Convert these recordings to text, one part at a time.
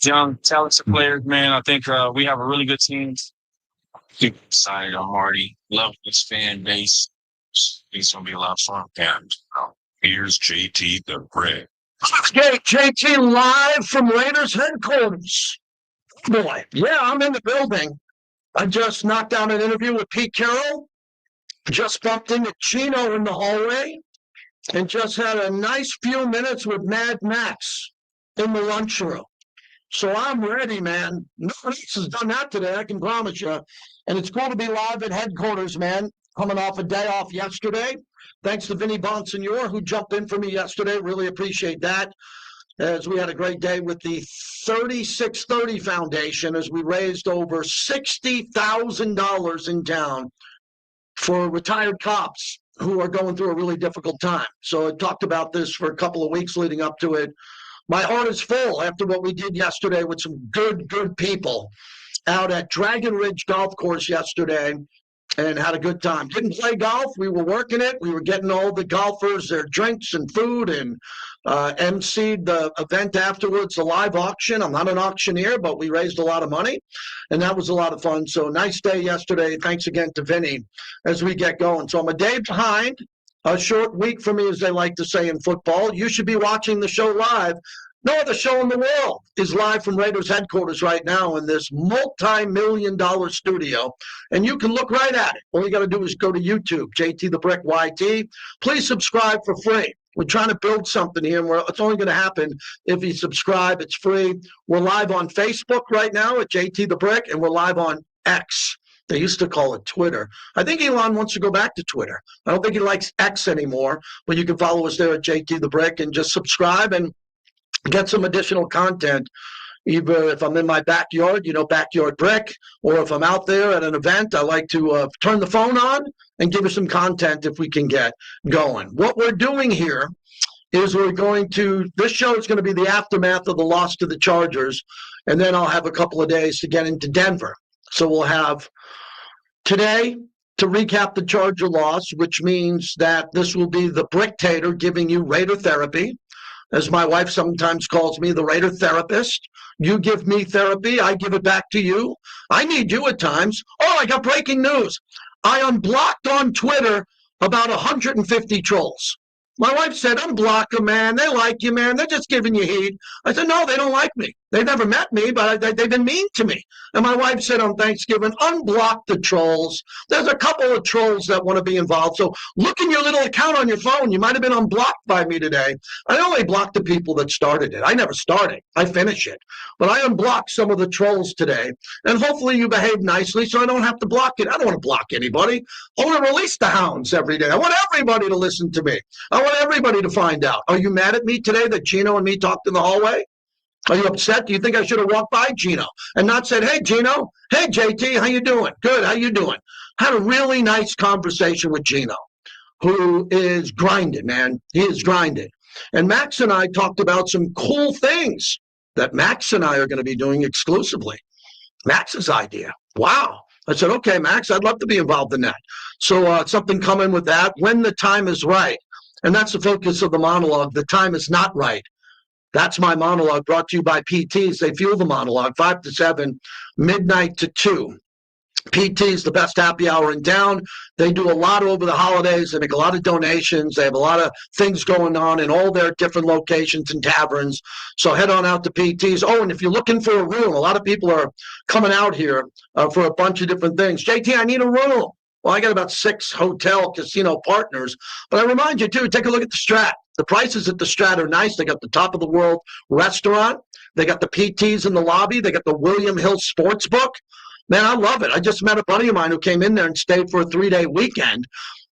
Young, talented players, man. I think we have a really good team. Super excited. I'm already loving this fan base. It's gonna be a lot of fun. And here's JT the Brick. Okay, JT live from Raiders headquarters. Boy, yeah, I'm in the building. I just knocked out an interview with Pete Carroll. Just bumped into Chino in the hallway and just had a nice few minutes with Mad Max in the lunchroom. So I'm ready, man. No one else has done that today, I can promise you. And it's cool to be live at headquarters, man. Coming off a day off yesterday. Thanks to Vinny Bonsignor, who jumped in for me yesterday. Really appreciate that. As we had a great day with the 3630 Foundation, as we raised over $60,000 in town for retired cops who are going through a really difficult time. So I talked about this for a couple of weeks leading up to it. My heart is full after what we did yesterday with some good people out at Dragon Ridge Golf Course yesterday, and had a good time. Didn't play golf. We were working it. We were getting all the golfers their drinks and food, and emceed the event afterwards, a live auction. I'm not an auctioneer, but we raised a lot of money, and that was a lot of fun. So nice day yesterday. Thanks again to Vinny as we get going. So I'm a day behind. A short week for me, as they like to say in football. You should be watching the show live. No other show in the world is live from Raiders headquarters right now in this multi-million-dollar studio, and you can look right at it. All you got to do is go to YouTube, JT the Brick YT. Please subscribe for free. We're trying to build something here, and it's only going to happen if you subscribe. It's free. We're live on Facebook right now at JT the Brick, and we're live on X. They used to call it Twitter. I think Elon wants to go back to Twitter. I don't think he likes X anymore, but you can follow us there at JT the Brick and just subscribe and get some additional content, either if I'm in my backyard, backyard brick, or if I'm out there at an event, I like to turn the phone on and give you some content if we can get going. What we're doing here is this show is going to be the aftermath of the loss to the Chargers, and then I'll have a couple of days to get into Denver. So we'll have today to recap the Charger loss, which means that this will be the Bricktator giving you Raider therapy. As my wife sometimes calls me, the Raider therapist. You give me therapy, I give it back to you. I need you at times. Oh, I got breaking news. I unblocked on Twitter about 150 trolls. My wife said, unblock them, man. They like you, man. They're just giving you heat. I said, no, they don't like me. They've never met me, but they've been mean to me. And my wife said on Thanksgiving, unblock the trolls. There's a couple of trolls that want to be involved. So look in your little account on your phone. You might have been unblocked by me today. I only blocked the people that started it. I never start it. I finish it. But I unblocked some of the trolls today. And hopefully you behave nicely so I don't have to block it. I don't want to block anybody. I want to release the hounds every day. I want everybody to listen to me. I want everybody to find out. Are you mad at me today that Gino and me talked in the hallway? Are you upset? Do you think I should have walked by Gino and not said, hey, Gino, hey, JT, how you doing? Good, how you doing? Had a really nice conversation with Gino, who is grinding, man. He is grinding. And Max and I talked about some cool things that Max and I are going to be doing exclusively. Max's idea. Wow. I said, okay, Max, I'd love to be involved in that. So something coming with that when the time is right. And that's the focus of the monologue. The time is not right. That's my monologue brought to you by PTs. They fuel the monologue 5 to 7, midnight to 2. PT's the best happy hour in town. They do a lot over the holidays. They make a lot of donations. They have a lot of things going on in all their different locations and taverns. So head on out to PT's. Oh, and if you're looking for a room, a lot of people are coming out here for a bunch of different things. JT, I need a room. Well, I got about 6 hotel casino partners. But I remind you, too, take a look at the Strat. The prices at the Strat are nice. They got the top of the world restaurant. They got the PTs in the lobby. They got the William Hill Sportsbook. Man, I love it. I just met a buddy of mine who came in there and stayed for a 3-day weekend.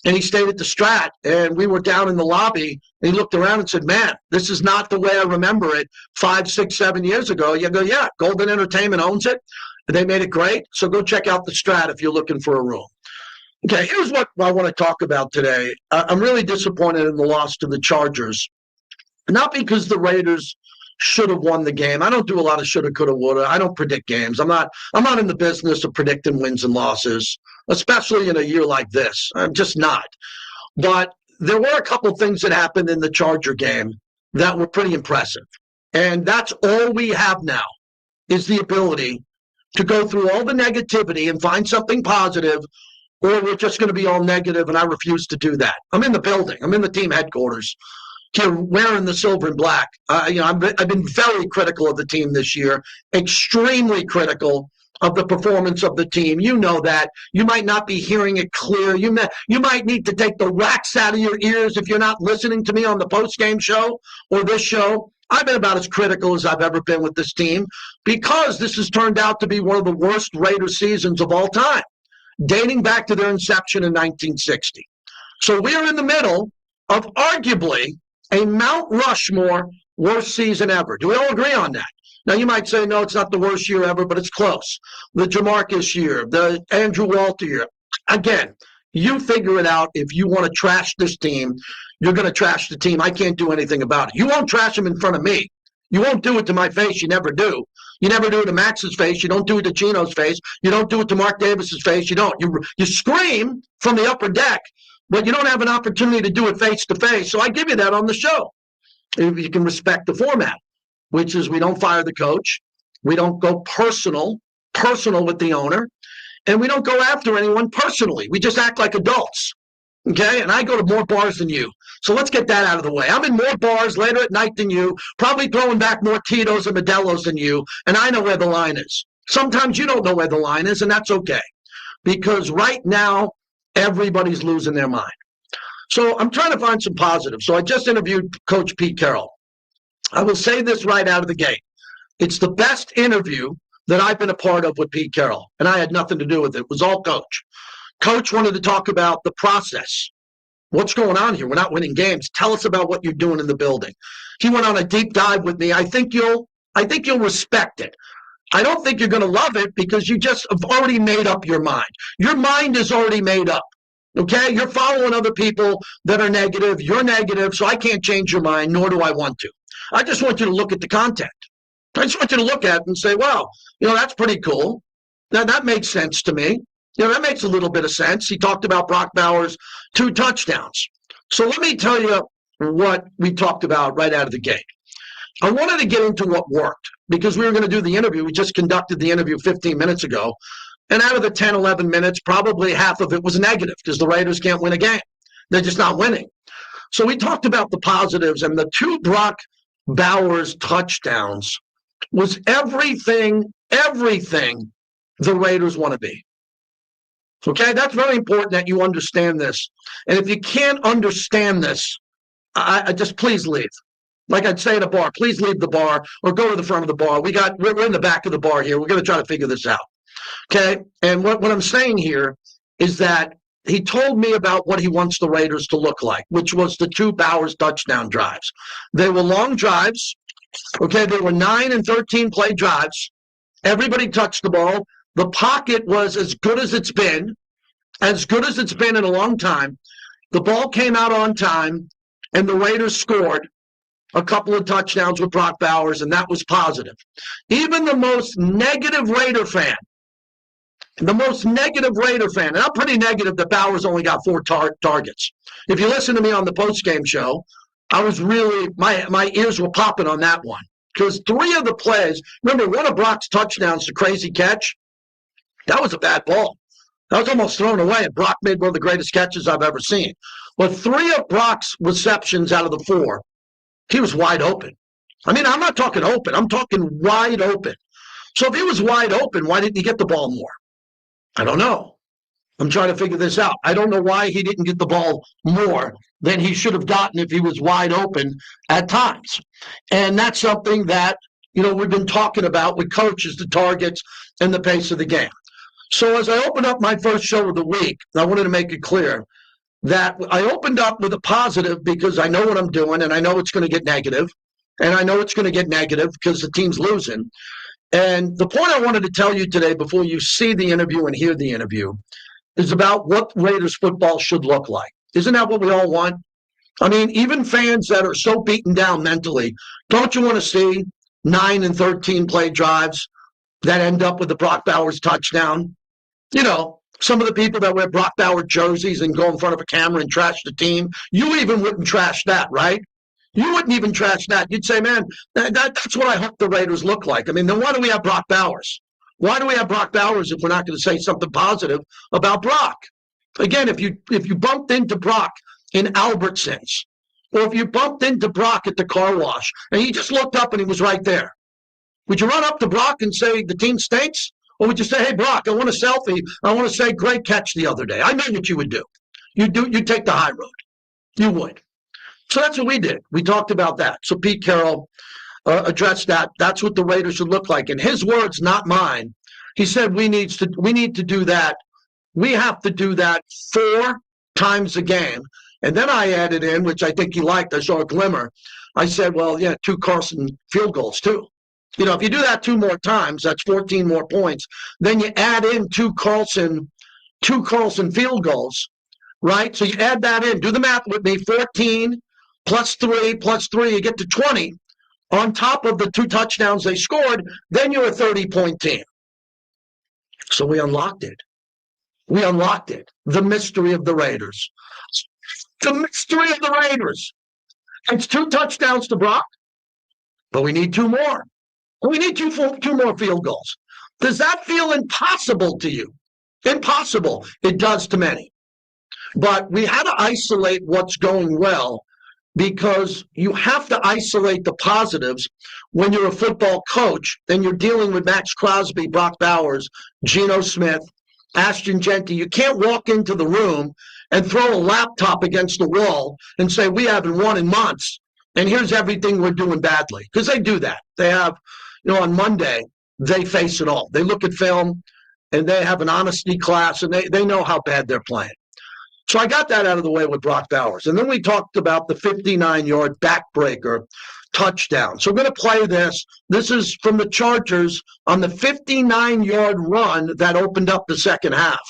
And he stayed at the Strat. And we were down in the lobby. And he looked around and said, man, this is not the way I remember it 5, 6, 7 years ago. You go, yeah, Golden Entertainment owns it. They made it great. So go check out the Strat if you're looking for a room. Okay, here's what I want to talk about today. I'm really disappointed in the loss to the Chargers. Not because the Raiders should have won the game. I don't do a lot of shoulda, coulda, woulda. I don't predict games. I'm not in the business of predicting wins and losses, especially in a year like this. I'm just not. But there were a couple of things that happened in the Charger game that were pretty impressive. And that's all we have now is the ability to go through all the negativity and find something positive, or we're just going to be all negative, and I refuse to do that. I'm in the building. I'm in the team headquarters here wearing the silver and black. I've been very critical of the team this year, extremely critical of the performance of the team. You know that. You might not be hearing it clear. You might need to take the wax out of your ears if you're not listening to me on the post-game show or this show. I've been about as critical as I've ever been with this team because this has turned out to be one of the worst Raiders seasons of all time, dating back to their inception in 1960. So we are in the middle of arguably a Mount Rushmore worst season ever. Do we all agree on that? Now, you might say, no, it's not the worst year ever, but it's close. The Jamarcus year, the Andrew Walter year. Again, you figure it out. If you want to trash this team, you're going to trash the team. I can't do anything about it. You won't trash them in front of me. You won't do it to my face. You never do. You never do it to Max's face. You don't do it to Gino's face. You don't do it to Mark Davis's face. You don't. You scream from the upper deck, but you don't have an opportunity to do it face to face. So I give you that on the show. If you can respect the format, which is we don't fire the coach. We don't go personal with the owner. And we don't go after anyone personally. We just act like adults. Okay? And I go to more bars than you. So let's get that out of the way. I'm in more bars later at night than you, probably throwing back more Tito's and Modelo's than you, and I know where the line is. Sometimes you don't know where the line is, and that's okay. Because right now, everybody's losing their mind. So I'm trying to find some positives. So I just interviewed Coach Pete Carroll. I will say this right out of the gate. It's the best interview that I've been a part of with Pete Carroll, and I had nothing to do with it. It was all Coach. Coach wanted to talk about the process. What's going on here? We're not winning games. Tell us about what you're doing in the building. He went on a deep dive with me. I think you'll respect it. I don't think you're going to love it because you just have already made up your mind. Your mind is already made up. Okay? You're following other people that are negative. You're negative, so I can't change your mind, nor do I want to. I just want you to look at the content. I just want you to look at it and say, wow, that's pretty cool. Now, that makes sense to me. That makes a little bit of sense. He talked about Brock Bowers' 2 touchdowns. So let me tell you what we talked about right out of the gate. I wanted to get into what worked because we were going to do the interview. We just conducted the interview 15 minutes ago. And out of the 10, 11 minutes, probably half of it was negative because the Raiders can't win a game. They're just not winning. So we talked about the positives, and the 2 Brock Bowers touchdowns was everything the Raiders want to be. Okay, that's very important that you understand this. And if you can't understand this, I just please leave. Like I'd say at a bar, please leave the bar or go to the front of the bar. We're in the back of the bar here. We're going to try to figure this out. Okay, and what I'm saying here is that he told me about what he wants the Raiders to look like, which was the 2 Bowers touchdown drives. They were long drives. Okay, they were 9 and 13 play drives. Everybody touched the ball. The pocket was as good as it's been in a long time. The ball came out on time, and the Raiders scored a couple of touchdowns with Brock Bowers, and that was positive. Even the most negative Raider fan, and I'm pretty negative that Bowers only got 4 targets. If you listen to me on the postgame show, I was really, my ears were popping on that one. Because 3 of the plays, remember one of Brock's touchdowns, the crazy catch, that was a bad ball. That was almost thrown away, and Brock made one of the greatest catches I've ever seen. But 3 of Brock's receptions out of the 4, he was wide open. I mean, I'm not talking open. I'm talking wide open. So if he was wide open, why didn't he get the ball more? I don't know. I'm trying to figure this out. I don't know why he didn't get the ball more than he should have gotten if he was wide open at times. And that's something that, we've been talking about with coaches, the targets, and the pace of the game. So as I opened up my first show of the week, I wanted to make it clear that I opened up with a positive because I know what I'm doing, and I know it's going to get negative. And I know it's going to get negative because the team's losing. And the point I wanted to tell you today before you see the interview and hear the interview is about what Raiders football should look like. Isn't that what we all want? I mean, even fans that are so beaten down mentally, don't you want to see 9 and 13 play drives that end up with the Brock Bowers touchdown. You know, some of the people that wear Brock Bowers jerseys and go in front of a camera and trash the team, you even wouldn't trash that, right? You wouldn't even trash that. You'd say, man, that's what I hope the Raiders look like. I mean, then why do we have Brock Bowers? Why do we have Brock Bowers if we're not going to say something positive about Brock? Again, if you bumped into Brock in Albertsons, or if you bumped into Brock at the car wash and he just looked up and he was right there, would you run up to Brock and say the team stinks? Or would you say, hey, Brock, I want a selfie. I want to say great catch the other day. I know what you would do. You'd take the high road. You would. So that's what we did. We talked about that. So Pete Carroll addressed that. That's what the Raiders should look like. In his words, not mine. He said we need to do that. We have to do that 4 times a game. And then I added in, which I think he liked, I saw a glimmer. I said, well, yeah, 2 Carson field goals too. You know, if you do that 2 more times, that's 14 more points. Then you add in 2 Carson field goals, right? So you add that in. Do the math with me. 14 plus 3 plus 3, you get to 20. On top of the 2 touchdowns they scored, then you're a 30-point team. So we unlocked it. We unlocked it. The mystery of the Raiders. The mystery of the Raiders. It's 2 touchdowns to Brock, but we need 2 more. We need 2 more field goals. Does that feel impossible to you? Impossible. It does to many. But we had to isolate what's going well, because you have to isolate the positives when you're a football coach and you're dealing with Max Crosby, Brock Bowers, Geno Smith, Ashton Jeanty. You can't walk into the room and throw a laptop against the wall and say, we haven't won in months, and here's everything we're doing badly. Because they do that. They have, on Monday, they face it all. They look at film, and they have an honesty class, and they know how bad they're playing. So I got that out of the way with Brock Bowers. And then we talked about the 59-yard backbreaker touchdown. So we're going to play this. This is from the Chargers on the 59-yard run that opened up the second half.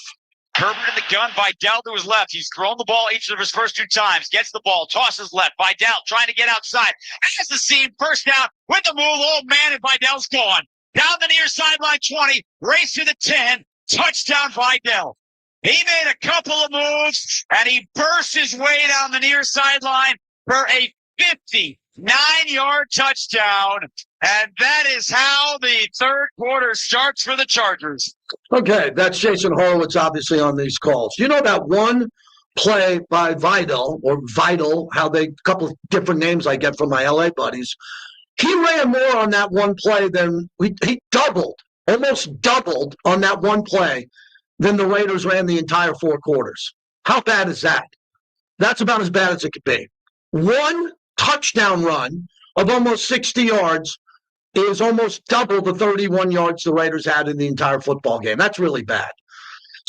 Herbert in the gun, Vidal to his left. He's thrown the ball each of his first 2 times. Gets the ball, tosses left. Vidal trying to get outside. Has the seam, first down with the move. Oh, man, and Vidal's gone. Down the near sideline 20, race to the 10, touchdown Vidal. He made a couple of moves, and he burst his way down the near sideline for a 59-yard touchdown. And that is how the third quarter starts for the Chargers. Okay, that's Jason Horowitz, obviously, on these calls. You know that one play by Vidal, a couple of different names I get from my LA buddies. He ran more on that one play than he almost doubled on that one play than the Raiders ran the entire 4 quarters. How bad is that? That's about as bad as it could be. One touchdown run of almost 60 yards is almost double the 31 yards the Raiders had in the entire football game. That's really bad.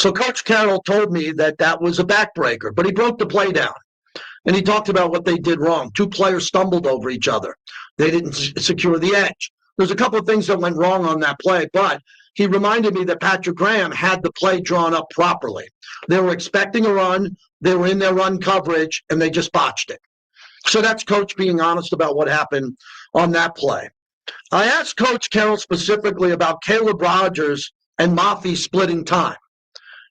So Coach Carroll told me that was a backbreaker, but he broke the play down. And he talked about what they did wrong. 2 players stumbled over each other. They didn't secure the edge. There's a couple of things that went wrong on that play, but he reminded me that Patrick Graham had the play drawn up properly. They were expecting a run. They were in their run coverage, and they just botched it. So that's Coach being honest about what happened on that play. I asked Coach Carroll specifically about Caleb Rogers and Mafi splitting time.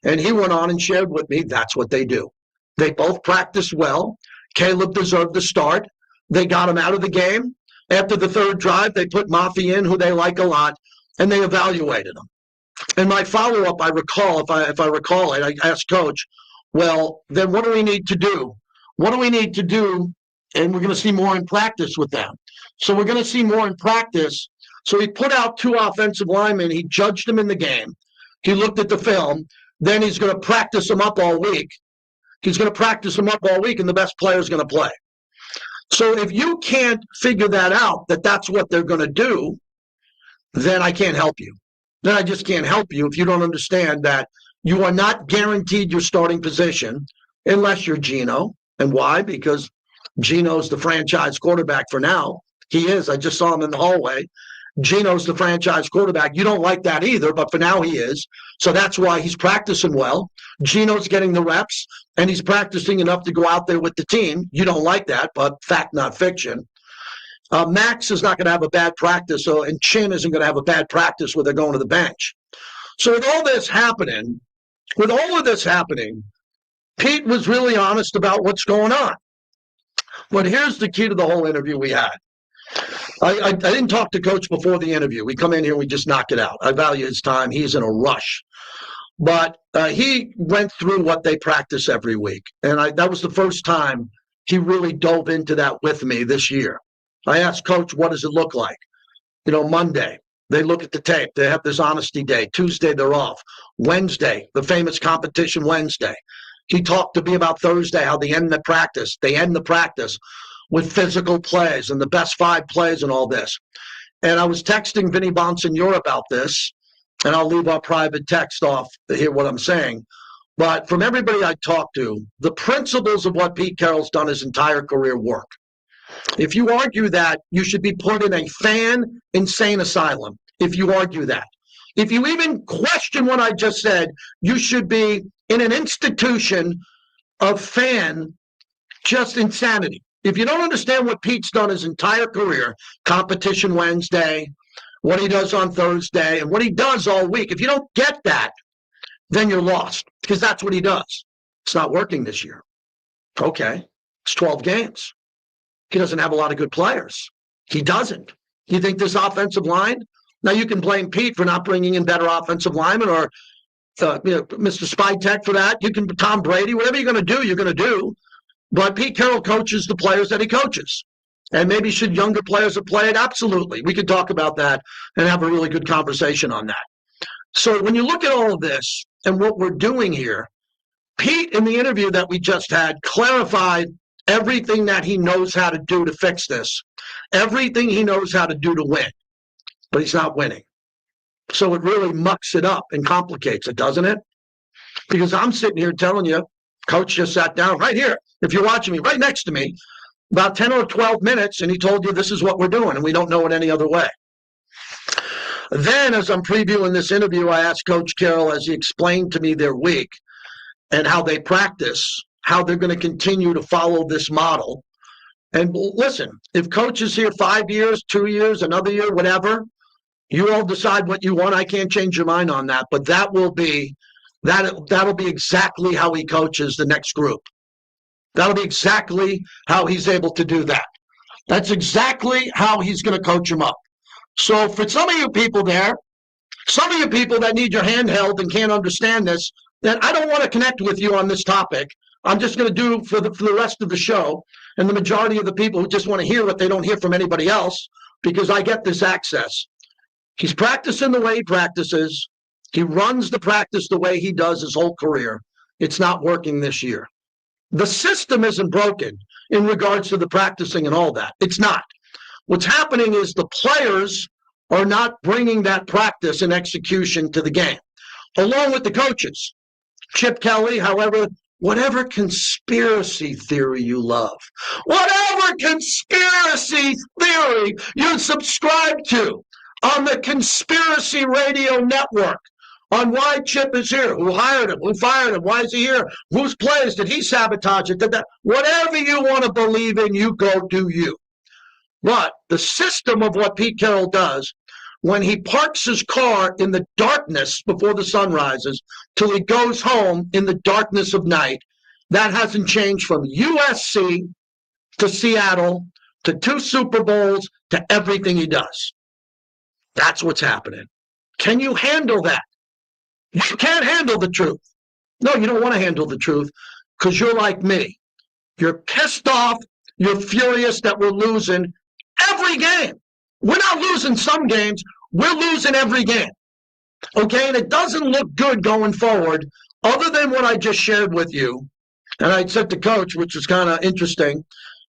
And he went on and shared with me that's what they do. They both practiced well. Caleb deserved the start. They got him out of the game. After the 3rd drive, they put Mafi in, who they like a lot, and they evaluated him. And my follow-up, I recall, if I recall it, I asked Coach, well, then what do we need to do? What do we need to do? And we're going to see more in practice with them. So we're going to see more in practice. So he put out 2 offensive linemen. He judged them in the game. He looked at the film. Then he's going to practice them up all week. He's going to practice them up all week, and the best player is going to play. So if you can't figure that out, that's what they're going to do, then I can't help you. Then I just can't help you if you don't understand that you are not guaranteed your starting position unless you're Geno. And why? Because Geno's the franchise quarterback for now. He is. I just saw him in the hallway. Geno's the franchise quarterback. You don't like that either, but for now he is. So that's why he's practicing well. Geno's getting the reps, and he's practicing enough to go out there with the team. You don't like that, but fact, not fiction. Max is not going to have a bad practice, and Chin isn't going to have a bad practice where they're going to the bench. So with all of this happening, Pete was really honest about what's going on. But here's the key to the whole interview we had. I didn't talk to Coach before the interview. We come in here, we just knock it out. I value his time. He's in a rush. But he went through what they practice every week. And that was the first time he really dove into that with me this year. I asked Coach, what does it look like? Monday, they look at the tape. They have this honesty day. Tuesday, they're off. Wednesday, the famous competition Wednesday. He talked to me about Thursday, how they end the practice. They end the practice with physical plays and the best 5 plays and all this. And I was texting Vinny Bonsignore about this, and I'll leave our private text off to hear what I'm saying. But from everybody I talked to, the principles of what Pete Carroll's done his entire career work. If you argue that, you should be put in a fan insane asylum. If you argue that. If you even question what I just said, you should be in an institution of fan just insanity. If you don't understand what Pete's done his entire career, competition Wednesday, what he does on Thursday, and what he does all week, if you don't get that, then you're lost, because that's what he does. It's not working this year. Okay, it's 12 games. He doesn't have a lot of good players. He doesn't. You think this offensive line? Now, you can blame Pete for not bringing in better offensive linemen, or Mr. Spytek for that. You can Tom Brady, whatever you're going to do, you're going to do. But Pete Carroll coaches the players that he coaches. And maybe should younger players have played? Absolutely. We could talk about that and have a really good conversation on that. So when you look at all of this and what we're doing here, Pete, in the interview that we just had, clarified everything that he knows how to do to fix this, everything he knows how to do to win. But he's not winning. So it really mucks it up and complicates it, doesn't it? Because I'm sitting here telling you, Coach just sat down right here, if you're watching me, right next to me, about 10 or 12 minutes, and he told you this is what we're doing, and we don't know it any other way. Then, as I'm previewing this interview, I asked Coach Carroll, as he explained to me their week and how they practice, how they're going to continue to follow this model. And listen, if Coach is here 5 years, 2 years, another year, whatever, you all decide what you want. I can't change your mind on that, but that'll be exactly how he coaches the next group. That'll be exactly how he's able to do that. That's exactly how he's going to coach them up. So for some of you people there, some of you people that need your hand held and can't understand this, then I don't want to connect with you on this topic. I'm just going to do for the rest of the show, and the majority of the people who just want to hear what they don't hear from anybody else, because I get this access. He's practicing the way he practices. He runs the practice the way he does his whole career. It's not working this year. The system isn't broken in regards to the practicing and all that. It's not. What's happening is the players are not bringing that practice and execution to the game, along with the coaches. Chip Kelly, however, whatever conspiracy theory you love, whatever conspiracy theory you subscribe to on the Conspiracy Radio Network, on why Chip is here, who hired him, who fired him, why is he here, whose plays, did he sabotage it, did that? Whatever you want to believe in, you go do you. But the system of what Pete Carroll does, when he parks his car in the darkness before the sun rises till he goes home in the darkness of night, that hasn't changed from USC to Seattle to 2 Super Bowls to everything he does. That's what's happening. Can you handle that? You can't handle the truth. No, you don't want to handle the truth because you're like me. You're pissed off. You're furious that we're losing every game. We're not losing some games. We're losing every game. Okay? And it doesn't look good going forward other than what I just shared with you. And I said to Coach, which was kind of interesting,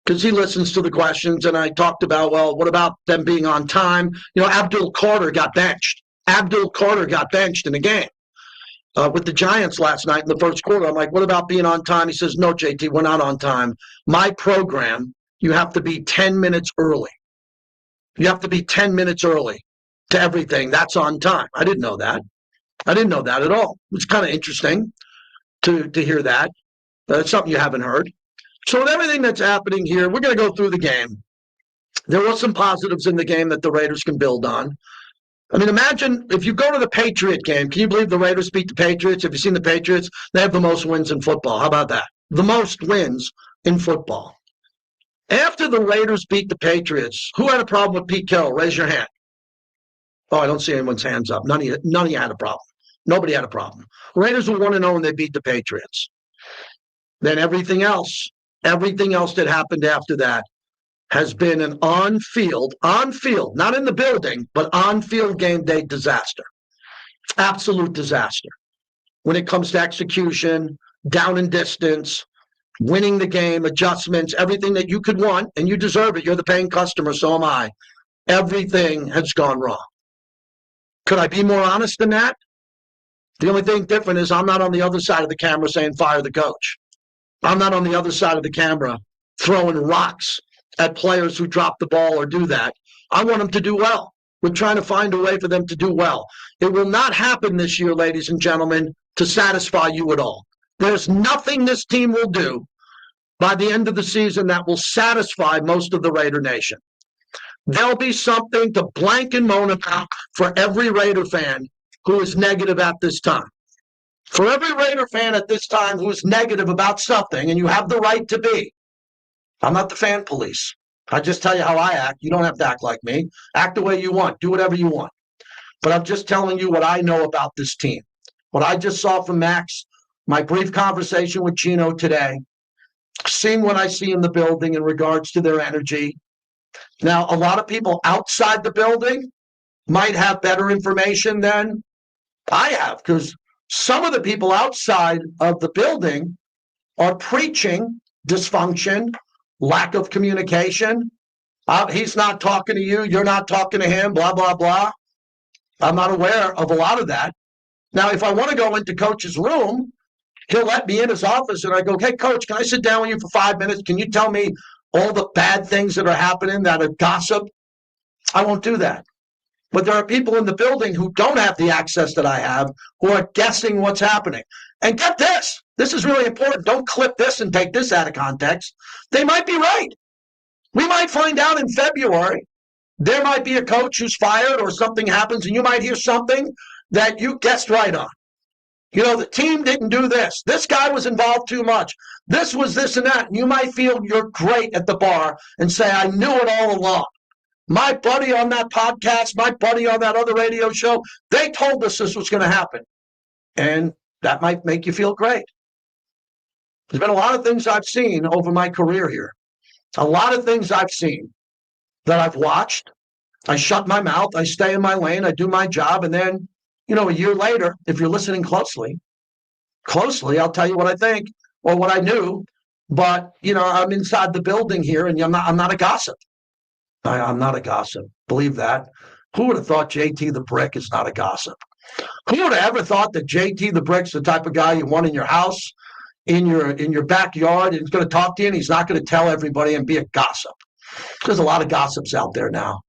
because he listens to the questions, and I talked about, well, what about them being on time? Abdul Carter got benched. Abdul Carter got benched in the game with the Giants last night in the first quarter. I'm like, what about being on time? He says, no, JT, we're not on time. My program, you have to be 10 minutes early. You have to be 10 minutes early to everything. That's on time. I didn't know that. I didn't know that at all. It's kind of interesting to hear that. It's something you haven't heard. So with everything that's happening here, we're going to go through the game. There were some positives in the game that the Raiders can build on. I mean, imagine if you go to the Patriot game. Can you believe the Raiders beat the Patriots? Have you seen the Patriots? They have the most wins in football. How about that? The most wins in football. After the Raiders beat the Patriots, who had a problem with Pete Carroll? Raise your hand. Oh, I don't see anyone's hands up. None of you had a problem. Nobody had a problem. Raiders were 1-0 and they beat the Patriots. Then everything else that happened after that has been an on-field, not in the building, but on-field game day disaster. Absolute disaster. When it comes to execution, down and distance, winning the game, adjustments, everything that you could want, and you deserve it. You're the paying customer, so am I. Everything has gone wrong. Could I be more honest than that? The only thing different is I'm not on the other side of the camera saying fire the coach. I'm not on the other side of the camera throwing rocks at players who drop the ball or do that. I want them to do well. We're trying to find a way for them to do well. It will not happen this year, ladies and gentlemen, to satisfy you at all. There's nothing this team will do by the end of the season that will satisfy most of the Raider Nation. There'll be something to blank and moan about for every Raider fan who is negative at this time. For every Raider fan at this time who is negative about something, and you have the right to be. I'm not the fan police. I just tell you how I act. You don't have to act like me. Act the way you want. Do whatever you want. But I'm just telling you what I know about this team. What I just saw from Max, my brief conversation with Gino today, seeing what I see in the building in regards to their energy. Now, a lot of people outside the building might have better information than I have, because some of the people outside of the building are preaching dysfunction, lack of communication. He's not talking to you. You're not talking to him, blah, blah, blah. I'm not aware of a lot of that. Now, if I want to go into Coach's room, he'll let me in his office, and I go, hey, Coach, can I sit down with you for 5 minutes? Can you tell me all the bad things that are happening that are gossip? I won't do that. But there are people in the building who don't have the access that I have, who are guessing what's happening. And get this. This is really important. Don't clip this and take this out of context. They might be right. We might find out in February. There might be a coach who's fired or something happens, and you might hear something that you guessed right on. You know, the team didn't do this. This guy was involved too much. This was this and that. And you might feel you're great at the bar and say, I knew it all along. My buddy on that podcast, my buddy on that other radio show, they told us this was going to happen. And that might make you feel great. There's been a lot of things I've seen over my career here. A lot of things I've seen that I've watched. I shut my mouth. I stay in my lane. I do my job. And then, you know, a year later, if you're listening closely, I'll tell you what I think or what I knew. But, you know, I'm inside the building here, and I'm not a gossip. I'm not a gossip. Believe that. Who would have thought JT the Brick is not a gossip? Who would have ever thought that JT the Brick's the type of guy you want in your house, in your backyard, and he's going to talk to you, and he's not going to tell everybody and be a gossip? There's a lot of gossips out there now.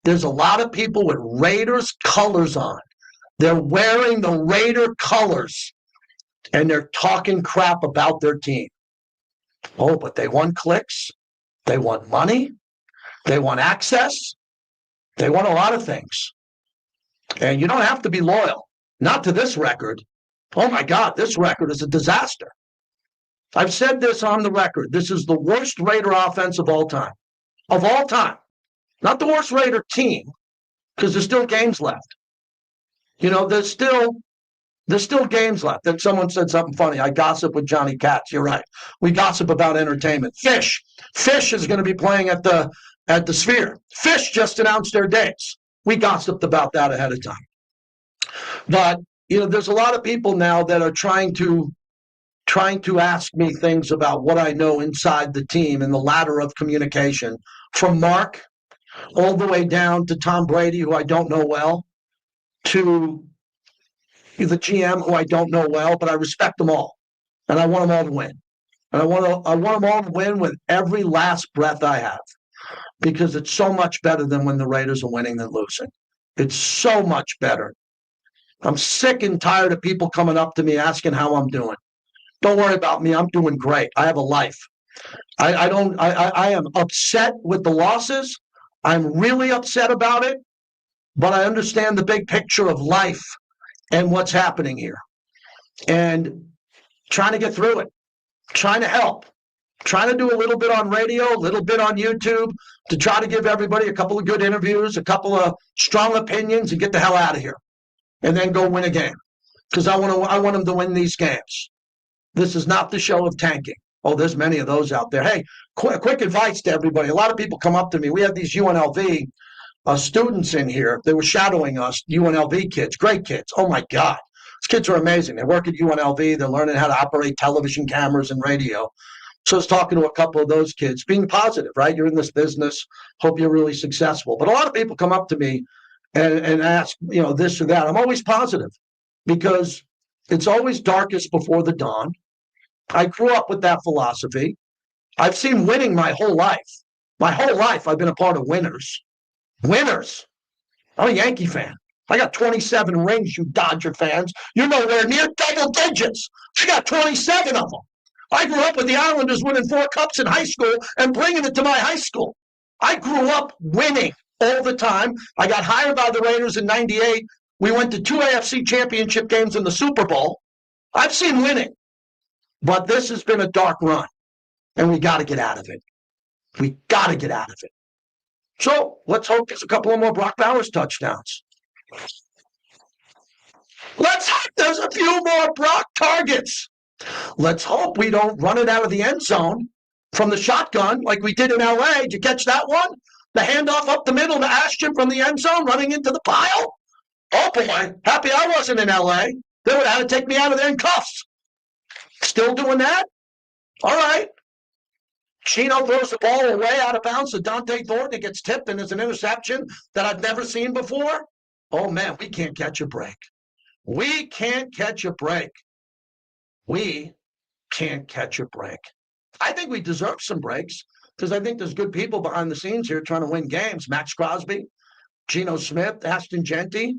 There's a lot of people with Raiders colors on. They're wearing the Raider colors, and they're talking crap about their team. Oh, but they want clicks. They want money. They want access. They want a lot of things. And you don't have to be loyal. Not to this record. Oh, my God, this record is a disaster. I've said this on the record. This is the worst Raider offense of all time. Of all time. Not the worst Raider team, because there's still games left. You know, there's still games left. Then someone said something funny. I gossip with Johnny Katz. You're right. We gossip about entertainment. Fish is going to be playing at the Sphere. Fish just announced their dates. We gossiped about that ahead of time. But, you know, there's a lot of people now that are trying to ask me things about what I know inside the team and the ladder of communication, from Mark all the way down to Tom Brady, who I don't know well, to the GM, who I don't know well, but I respect them all. And I want them all to win. And I want them all to win with every last breath I have, because it's so much better than when the Raiders are winning than losing. It's so much better. I'm sick and tired of people coming up to me asking how I'm doing. Don't worry about me. I'm doing great. I have a life. I am upset with the losses, I'm really upset about it, but I understand the big picture of life and what's happening here. And trying to get through it, trying to help, trying to do a little bit on radio, a little bit on YouTube to try to give everybody a couple of good interviews, a couple of strong opinions, and get the hell out of here. And then go win a game. Because I want them to win these games. This is not the show of tanking. Oh, there's many of those out there. Hey, quick advice to everybody. A lot of people come up to me. We have these UNLV students in here. They were shadowing us, UNLV kids, great kids. Oh, my God. These kids are amazing. They work at UNLV. They're learning how to operate television cameras and radio. So I was talking to a couple of those kids, being positive, right? You're in this business. Hope you're really successful. But a lot of people come up to me and ask, this or that. I'm always positive because it's always darkest before the dawn. I grew up with that philosophy. I've seen winning my whole life. My whole life, I've been a part of winners. Winners. I'm a Yankee fan. I got 27 rings, you Dodger fans. You're nowhere near double digits. I got 27 of them. I grew up with the Islanders winning 4 cups in high school and bringing it to my high school. I grew up winning all the time. I got hired by the Raiders in '98. We went to 2 AFC championship games in the Super Bowl. I've seen winning. But this has been a dark run, and we got to get out of it. We got to get out of it. So let's hope there's a couple of more Brock Bowers touchdowns. Let's hope there's a few more Brock targets. Let's hope we don't run it out of the end zone from the shotgun like we did in L.A. Did you catch that one? The handoff up the middle to Ashton from the end zone running into the pile? Oh, boy. Happy I wasn't in L.A. They would have had to take me out of there in cuffs. Still doing that? All right. Chino throws the ball away out of bounds to Dante Thornton. It gets tipped, and there's an interception that I've never seen before. Oh, man, we can't catch a break. We can't catch a break. We can't catch a break. I think we deserve some breaks because I think there's good people behind the scenes here trying to win games. Max Crosby, Geno Smith, Ashton Genty.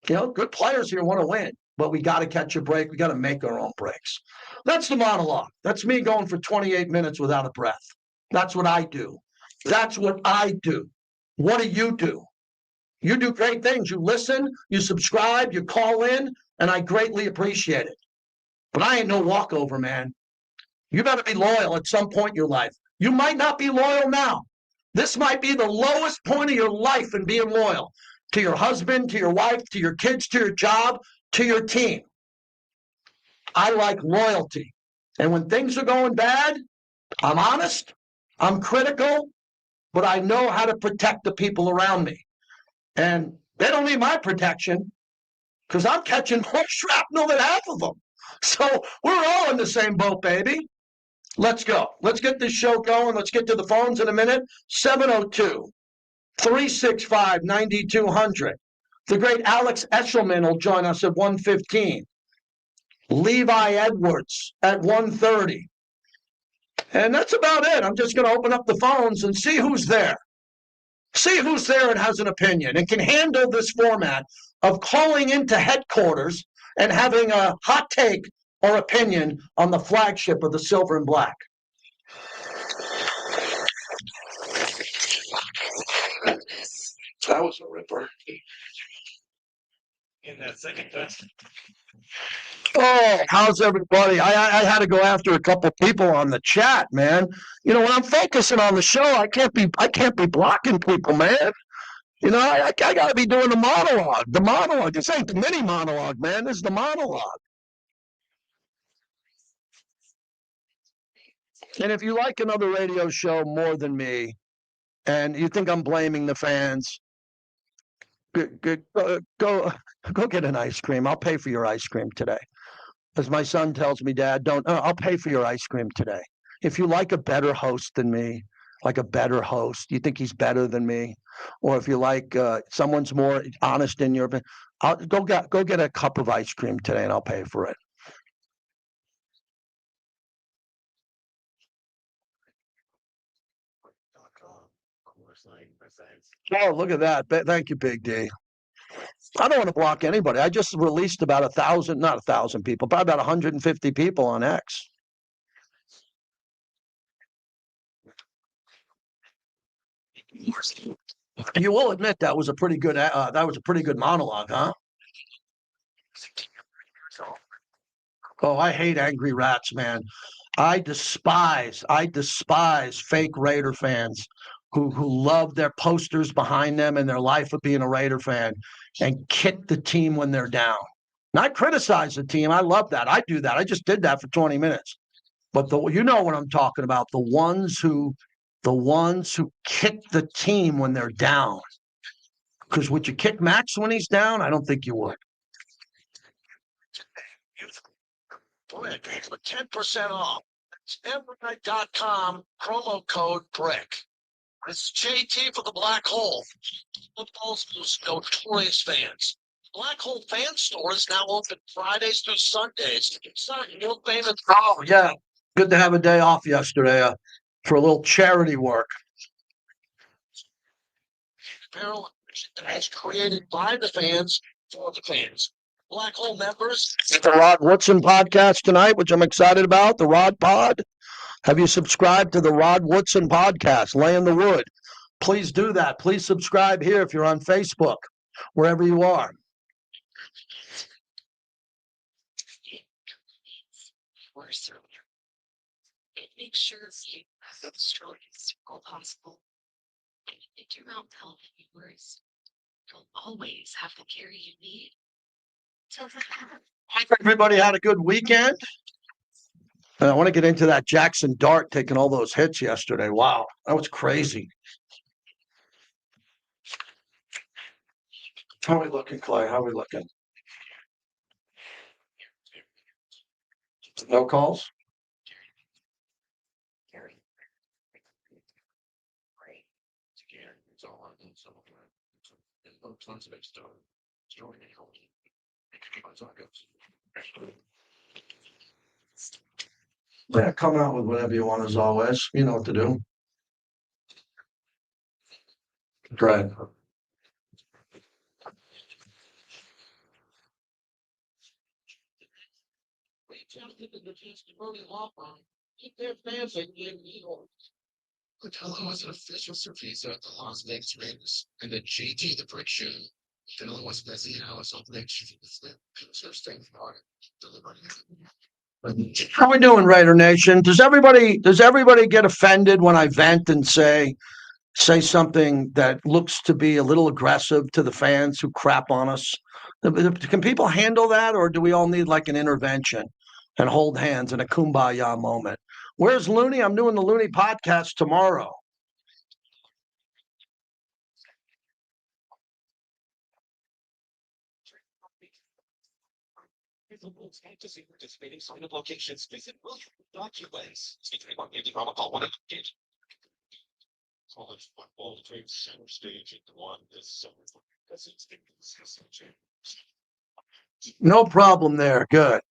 Good players here want to win. But we got to catch a break. We got to make our own breaks. That's the monologue. That's me going for 28 minutes without a breath. That's what I do. That's what I do. What do? You do great things. You listen, you subscribe, you call in, and I greatly appreciate it. But I ain't no walkover, man. You better be loyal at some point in your life. You might not be loyal now. This might be the lowest point of your life in being loyal to your husband, to your wife, to your kids, to your job, to your team. I like loyalty. And when things are going bad, I'm honest, I'm critical, but I know how to protect the people around me. And they don't need my protection because I'm catching more shrapnel than half of them. So we're all in the same boat, baby. Let's go. Let's get this show going. Let's get to the phones in a minute. 702-365-9200. The great Alex Echelman will join us at 1:15. Levi Edwards at 1:30. And that's about it. I'm just going to open up the phones and see who's there. See who's there and has an opinion and can handle this format of calling into headquarters and having a hot take or opinion on the flagship of the Silver and Black. That was a ripper. In that second touch. Oh, how's everybody? I had to go after a couple people on the chat, man. When I'm focusing on the show, I can't be blocking people, man. I got to be doing the monologue. The monologue. This ain't the mini monologue, man. This is the monologue. And if you like another radio show more than me, and you think I'm blaming the fans, go get an ice cream. I'll pay for your ice cream today. As my son tells me, Dad, I'll pay for your ice cream today. If you like a better host than me, like a better host, you think he's better than me, or if you like someone's more honest in your, go get a cup of ice cream today, and I'll pay for it. Oh, look at that. Thank you, Big D. I don't want to block anybody. I just released about 1,000, not 1,000 people, probably about 150 people on X. You will admit that was a pretty good monologue, huh? Oh, I hate angry rats, man. I despise fake Raider fans who love their posters behind them and their life of being a Raider fan and kick the team when they're down. Not criticize the team. I love that. I do that. I just did that for 20 minutes. But you know what I'm talking about. The ones who kick the team when they're down. Because would you kick Max when he's down? I don't think you would. Brick for 10% off. It's evernight.com, promo code BRICK. It's JT for the Black Hole. Football's most notorious fans. Black Hole Fan Store is now open Fridays through Sundays. It's not your famous. Oh, yeah. Good to have a day off yesterday for a little charity work. Apparel is created by the fans for the fans. Black Hole members. The Rod Woodson podcast tonight, which I'm excited about. The Rod Pod. Have you subscribed to the Rod Woodson podcast, Lay in the Wood? Please do that. Please subscribe here if you're on Facebook, wherever you are. Make sure you have the strongest circle possible. If your mouth health viewers, you'll always have the care you need. Everybody had a good weekend. And I want to get into that Jackson Dart taking all those hits yesterday. Wow, that was crazy. How are we looking, Clay? How are we looking? No calls? Yeah, come out with whatever you want as always. You know what to do. Great. Hotel was an official survey at the Las Vegas Raiders, and then JT the Brick Show. Hotel was busy and I was on next to the staying for it. How we doing, Raider Nation? Does everybody get offended when I vent and say something that looks to be a little aggressive to the fans who crap on us? Can people handle that, or do we all need like an intervention and hold hands in a kumbaya moment? Where's Looney? I'm doing the Looney podcast tomorrow. Fantasy participating sign-up locations. Visit William.us. College football trade center stage at the one this summer. No problem there. Good.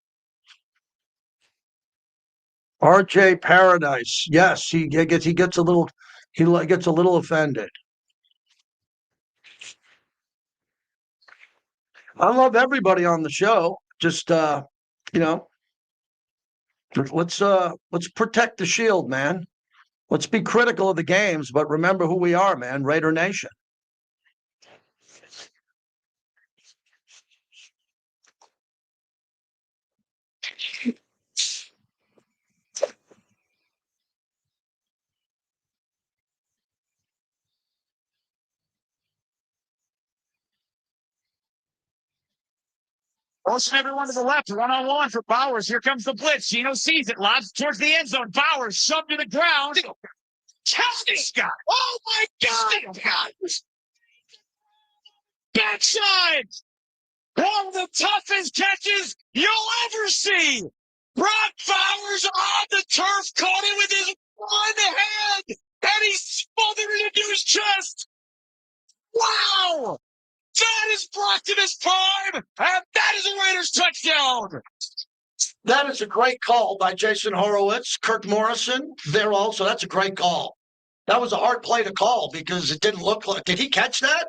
RJ Paradise. Yes, he gets a little offended. I love everybody on the show. Just let's protect the shield, man. Let's be critical of the games, but remember who we are, man. Raider Nation. Motion everyone to the left, one-on-one for Bowers. Here comes the blitz. Gino sees it, lobs towards the end zone. Bowers shoved to the ground. This guy. Oh my God! Backside. One of the toughest catches you'll ever see. Brock Bowers on the turf caught it with his one hand, and he smothered it into his chest. Wow! That is Brock in his prime, and that is a Raiders touchdown. That is a great call by Jason Horowitz, Kirk Morrison. They're also, that's a great call. That was a hard play to call because it didn't look like, did he catch that?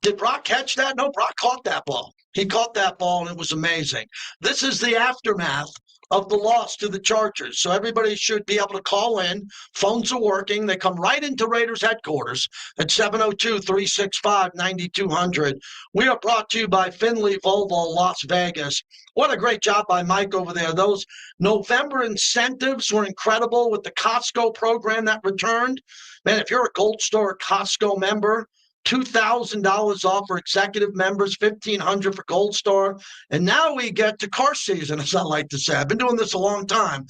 Did Brock catch that? No, Brock caught that ball. He caught that ball, and it was amazing. This is the aftermath of the loss to the Chargers. So everybody should be able to call in. Phones are working. They come right into Raiders headquarters at 702-365-9200. We are brought to you by Finley Volvo Las Vegas. What a great job by Mike over there. Those November incentives were incredible with the Costco program that returned. Man, if you're a Gold Star Costco member, $2,000 off for executive members, $1,500 for Gold Star. And now we get to car season, as I like to say. I've been doing this a long time.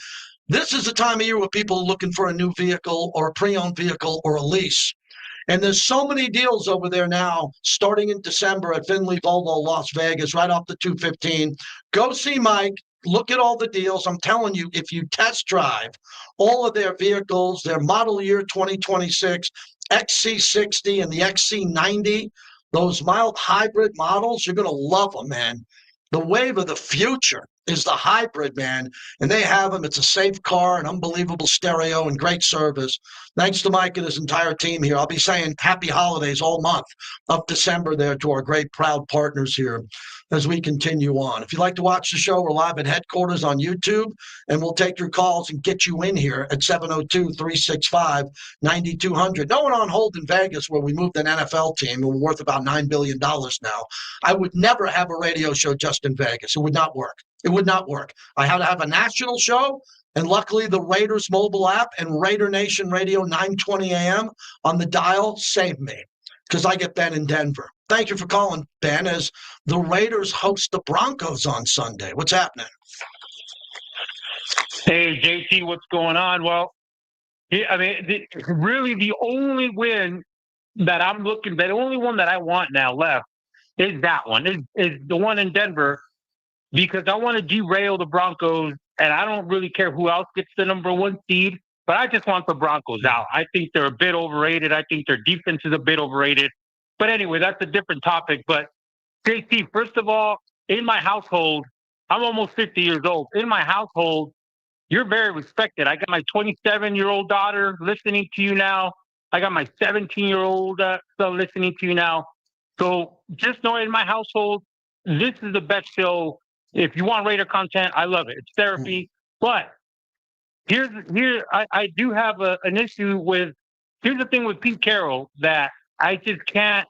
This is the time of year where people are looking for a new vehicle or a pre-owned vehicle or a lease. And there's so many deals over there now, starting in December at Finley Volvo Las Vegas, right off the 215. Go see Mike. Look at all the deals. I'm telling you, if you test drive all of their vehicles, their model year 2026, XC60 and the XC90, those mild hybrid models, you're going to love them, man. The wave of the future is the hybrid, man. And they have them. It's a safe car, an unbelievable stereo, and great service. Thanks to Mike and his entire team here. I'll be saying happy holidays all month of December there to our great, proud partners here as we continue on. If you'd like to watch the show, we're live at headquarters on YouTube, and we'll take your calls and get you in here at 702-365-9200. No one on hold in Vegas where we moved an NFL team and we're worth about $9 billion now. I would never have a radio show just in Vegas. It would not work. It would not work. I had to have a national show, and luckily the Raiders mobile app and Raider Nation Radio 920 AM on the dial saved me because I get Ben in Denver. Thank you for calling, Ben, as the Raiders host the Broncos on Sunday. What's happening? Hey, JT, what's going on? Well, I mean, really the only win that I'm looking, the only one that I want now left is that one, is the one in Denver, because I want to derail the Broncos, and I don't really care who else gets the number one seed, but I just want the Broncos out. I think they're a bit overrated. I think their defense is a bit overrated. But anyway, that's a different topic. But JT, first of all, in my household, I'm almost 50 years old. In my household, you're very respected. I got my 27-year-old daughter listening to you now. I got my 17-year-old son listening to you now. So just know in my household, this is the best show. If you want Raider content, I love it. It's therapy. But I do have an issue with, here's the thing with Pete Carroll that I just can't,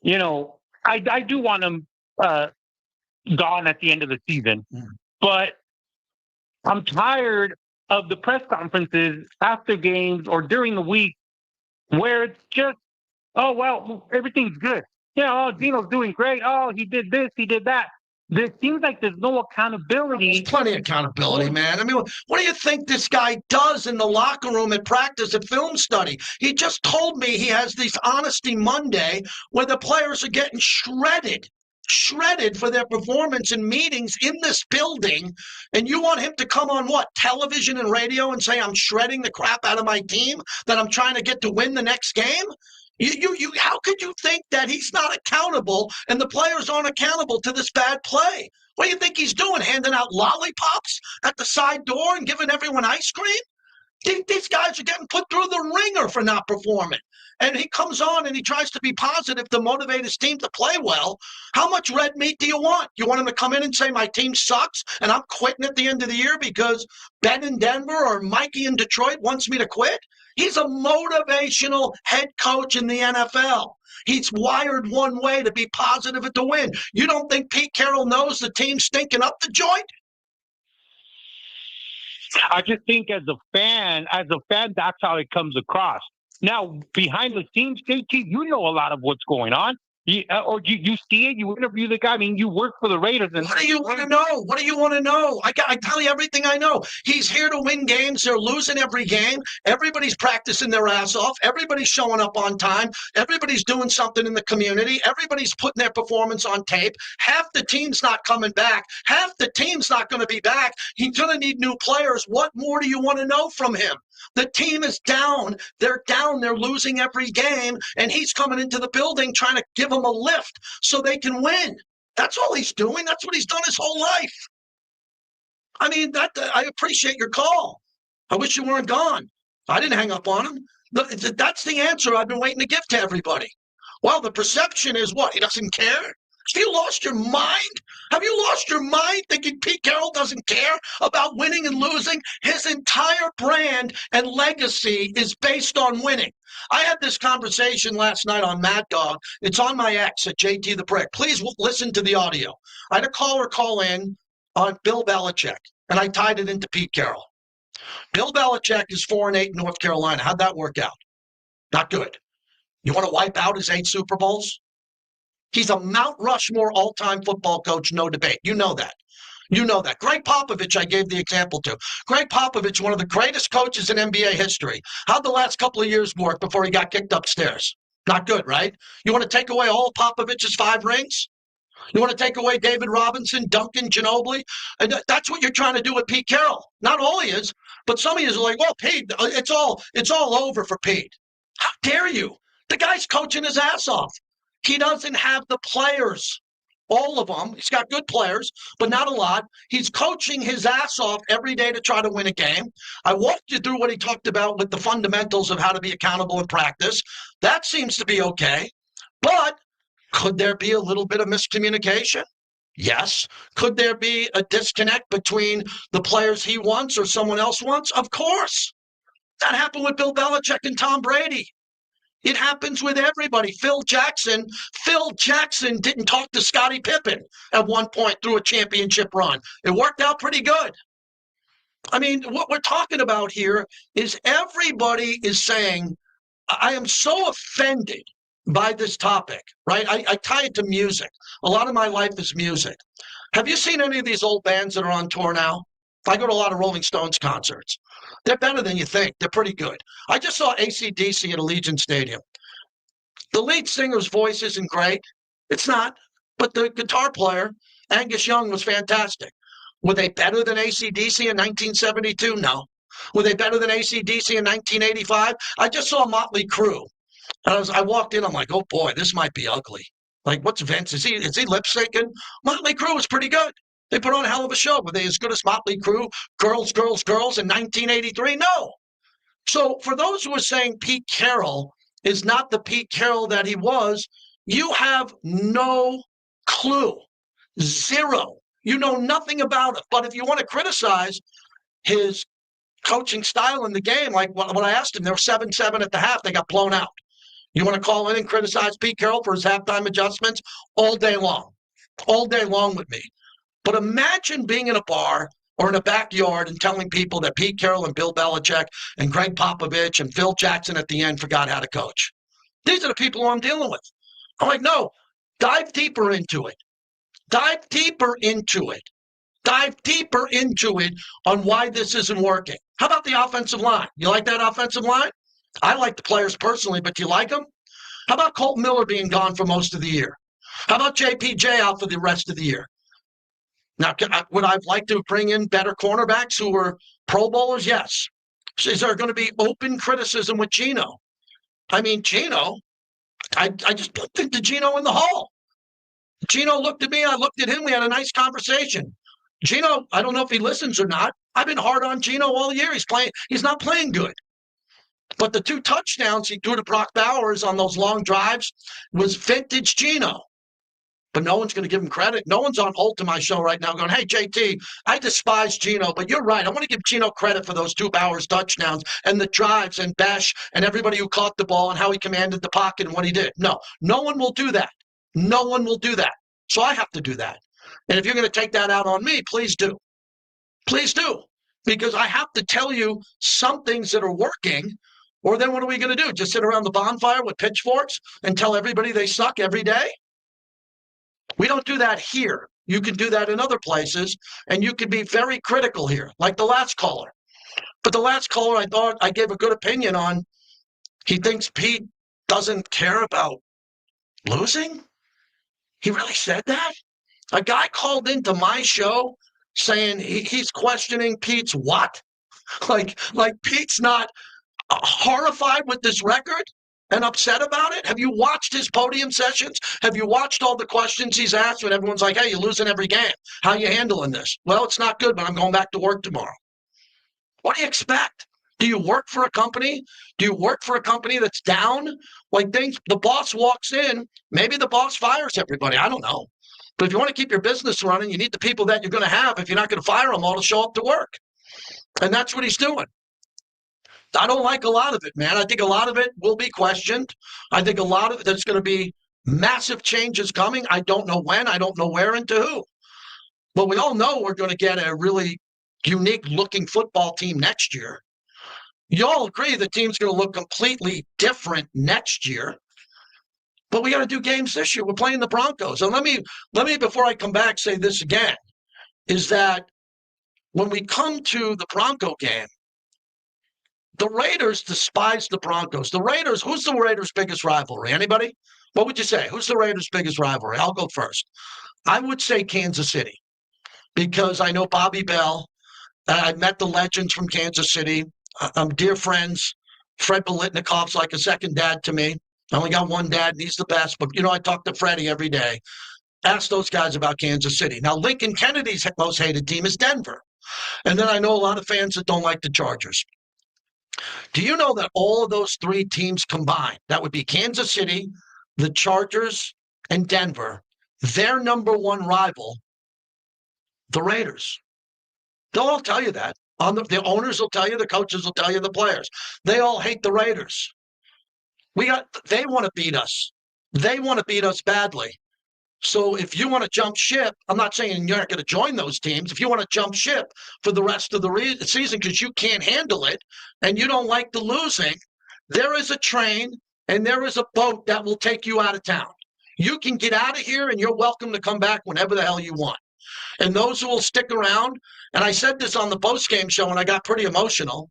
I do want him gone at the end of the season. But I'm tired of the press conferences after games or during the week where it's just, oh, well, everything's good. Oh, Dino's doing great. Oh, he did this, he did that. There seems like there's no accountability. There's plenty of accountability, man. I mean, what do you think this guy does in the locker room at practice at film study? He just told me he has this Honesty Monday where the players are getting shredded for their performance in meetings in this building. And you want him to come on what? Television and radio and say, I'm shredding the crap out of my team, that I'm trying to get to win the next game? How could you think that he's not accountable and the players aren't accountable to this bad play? What do you think he's doing? Handing out lollipops at the side door and giving everyone ice cream? These guys are getting put through the ringer for not performing. And he comes on and he tries to be positive to motivate his team to play well. How much red meat do you want? You want him to come in and say, my team sucks and I'm quitting at the end of the year because Ben in Denver or Mikey in Detroit wants me to quit? He's a motivational head coach in the NFL. He's wired one way to be positive and to win. You don't think Pete Carroll knows the team's stinking up the joint? I just think as a fan, that's how it comes across. Now, behind the scenes, JT, you know a lot of what's going on. You see it? You interview the guy. I mean, you work for the Raiders. And what do you want to know? What do you want to know? I tell you everything I know. He's here to win games. They're losing every game. Everybody's practicing their ass off. Everybody's showing up on time. Everybody's doing something in the community. Everybody's putting their performance on tape. Half the team's not coming back. Half the team's not going to be back. He's going to need new players. What more do you want to know from him? The team is down. They're down. They're losing every game. And he's coming into the building trying to give them a lift so they can win. That's all he's doing. That's what he's done his whole life. I mean, I appreciate your call. I wish you weren't gone. I didn't hang up on him. That's the answer I've been waiting to give to everybody. Well, the perception is what? He doesn't care? Have you lost your mind? Have you lost your mind thinking Pete Carroll doesn't care about winning and losing? His entire brand and legacy is based on winning. I had this conversation last night on Mad Dog. It's on my ex at JT the Brick. Please listen to the audio. I had a caller call in on Bill Belichick, and I tied it into Pete Carroll. Bill Belichick is 4-8 in North Carolina. How'd that work out? Not good. You want to wipe out his 8 Super Bowls? He's a Mount Rushmore all-time football coach, no debate. You know that. You know that. Greg Popovich, I gave the example to. Greg Popovich, one of the greatest coaches in NBA history. How'd the last couple of years work before he got kicked upstairs? Not good, right? You want to take away all Popovich's 5 rings? You want to take away David Robinson, Duncan, Ginobili? And that's what you're trying to do with Pete Carroll. Not all he is, but some of you are like, well, Pete, it's all over for Pete. How dare you? The guy's coaching his ass off. He doesn't have the players, all of them. He's got good players, but not a lot. He's coaching his ass off every day to try to win a game. I walked you through what he talked about with the fundamentals of how to be accountable in practice. That seems to be okay. But could there be a little bit of miscommunication? Yes. Could there be a disconnect between the players he wants or someone else wants? Of course. That happened with Bill Belichick and Tom Brady. It happens with everybody. Phil Jackson didn't talk to Scottie Pippen at one point through a championship run. It worked out pretty good. I mean, what we're talking about here is everybody is saying, I am so offended by this topic, right? I tie it to music. A lot of my life is music. Have you seen any of these old bands that are on tour now? I go to a lot of Rolling Stones concerts. They're better than you think. They're pretty good. I just saw AC/DC at Allegiant Stadium. The lead singer's voice isn't great. It's not. But the guitar player, Angus Young, was fantastic. Were they better than AC/DC in 1972? No. Were they better than AC/DC in 1985? I just saw Motley Crue. And I walked in, I'm like, oh boy, this might be ugly. Like, what's Vince? Is he lip syncing? Motley Crue was pretty good. They put on a hell of a show. Were they as good as Motley Crue, Girls, Girls, Girls in 1983? No. So for those who are saying Pete Carroll is not the Pete Carroll that he was, you have no clue. Zero. You know nothing about it. But if you want to criticize his coaching style in the game, like when I asked him, they were 7-7 at the half. They got blown out. You want to call in and criticize Pete Carroll for his halftime adjustments? All day long with me. But imagine being in a bar or in a backyard and telling people that Pete Carroll and Bill Belichick and Greg Popovich and Phil Jackson at the end forgot how to coach. These are the people I'm dealing with. I'm like, no, dive deeper into it. Dive deeper into it on why this isn't working. How about the offensive line? You like that offensive line? I like the players personally, but do you like them? How about Colton Miller being gone for most of the year? How about JPJ out for the rest of the year? Now, would I like to bring in better cornerbacks who were Pro Bowlers? Yes. Is there going to be open criticism with Geno? I mean, Geno, I just looked into Geno in the hall. Geno looked at me. I looked at him. We had a nice conversation. Geno, I don't know if he listens or not. I've been hard on Geno all year. He's not playing good. But the 2 touchdowns he threw to Brock Bowers on those long drives was vintage Geno. But no one's going to give him credit. No one's on hold to my show right now going, hey, JT, I despise Geno, but you're right. I want to give Geno credit for those 2 Bowers touchdowns and the drives and Bash and everybody who caught the ball and how he commanded the pocket and what he did. No one will do that. No one will do that. So I have to do that. And if you're going to take that out on me, please do. Please do. Because I have to tell you some things that are working, or then what are we going to do? Just sit around the bonfire with pitchforks and tell everybody they suck every day? We don't do that here. You can do that in other places, and you can be very critical here, like the last caller. But the last caller, I thought I gave a good opinion on. He thinks Pete doesn't care about losing? He really said that? A guy called into my show saying he's questioning Pete's what? Like Pete's not horrified with this record and upset about it? Have you watched his podium sessions? Have you watched all the questions he's asked when everyone's like, hey, you're losing every game. How are you handling this? Well, it's not good, but I'm going back to work tomorrow. What do you expect? Do you work for a company? Do you work for a company that's down? Like the boss walks in, maybe the boss fires everybody. I don't know. But if you want to keep your business running, you need the people that you're going to have if you're not going to fire them all to show up to work. And that's what he's doing. I don't like a lot of it, man. I think a lot of it will be questioned. I think a lot of it, there's going to be massive changes coming. I don't know when. I don't know where and to who. But we all know we're going to get a really unique-looking football team next year. You all agree the team's going to look completely different next year. But we got to do games this year. We're playing the Broncos. And let me, before I come back, say this again, is that when we come to the Bronco game, the Raiders despise the Broncos. The Raiders, who's the Raiders' biggest rivalry? Anybody? What would you say? Who's the Raiders' biggest rivalry? I'll go first. I would say Kansas City because I know Bobby Bell. I met the legends from Kansas City. I'm dear friends. Fred Bolitnikov's like a second dad to me. I only got one dad, and he's the best. But, I talk to Freddie every day. Ask those guys about Kansas City. Now, Lincoln Kennedy's most hated team is Denver. And then I know a lot of fans that don't like the Chargers. Do you know that all of those three teams combined, that would be Kansas City, the Chargers, and Denver, their number one rival, the Raiders? They'll all tell you that. The owners will tell you, the coaches will tell you, the players. They all hate the Raiders. They want to beat us. They want to beat us badly. So if you want to jump ship, I'm not saying you're not going to join those teams. If you want to jump ship for the rest of the season because you can't handle it and you don't like the losing, there is a train and there is a boat that will take you out of town. You can get out of here and you're welcome to come back whenever the hell you want. And those who will stick around, and I said this on the postgame show and I got pretty emotional.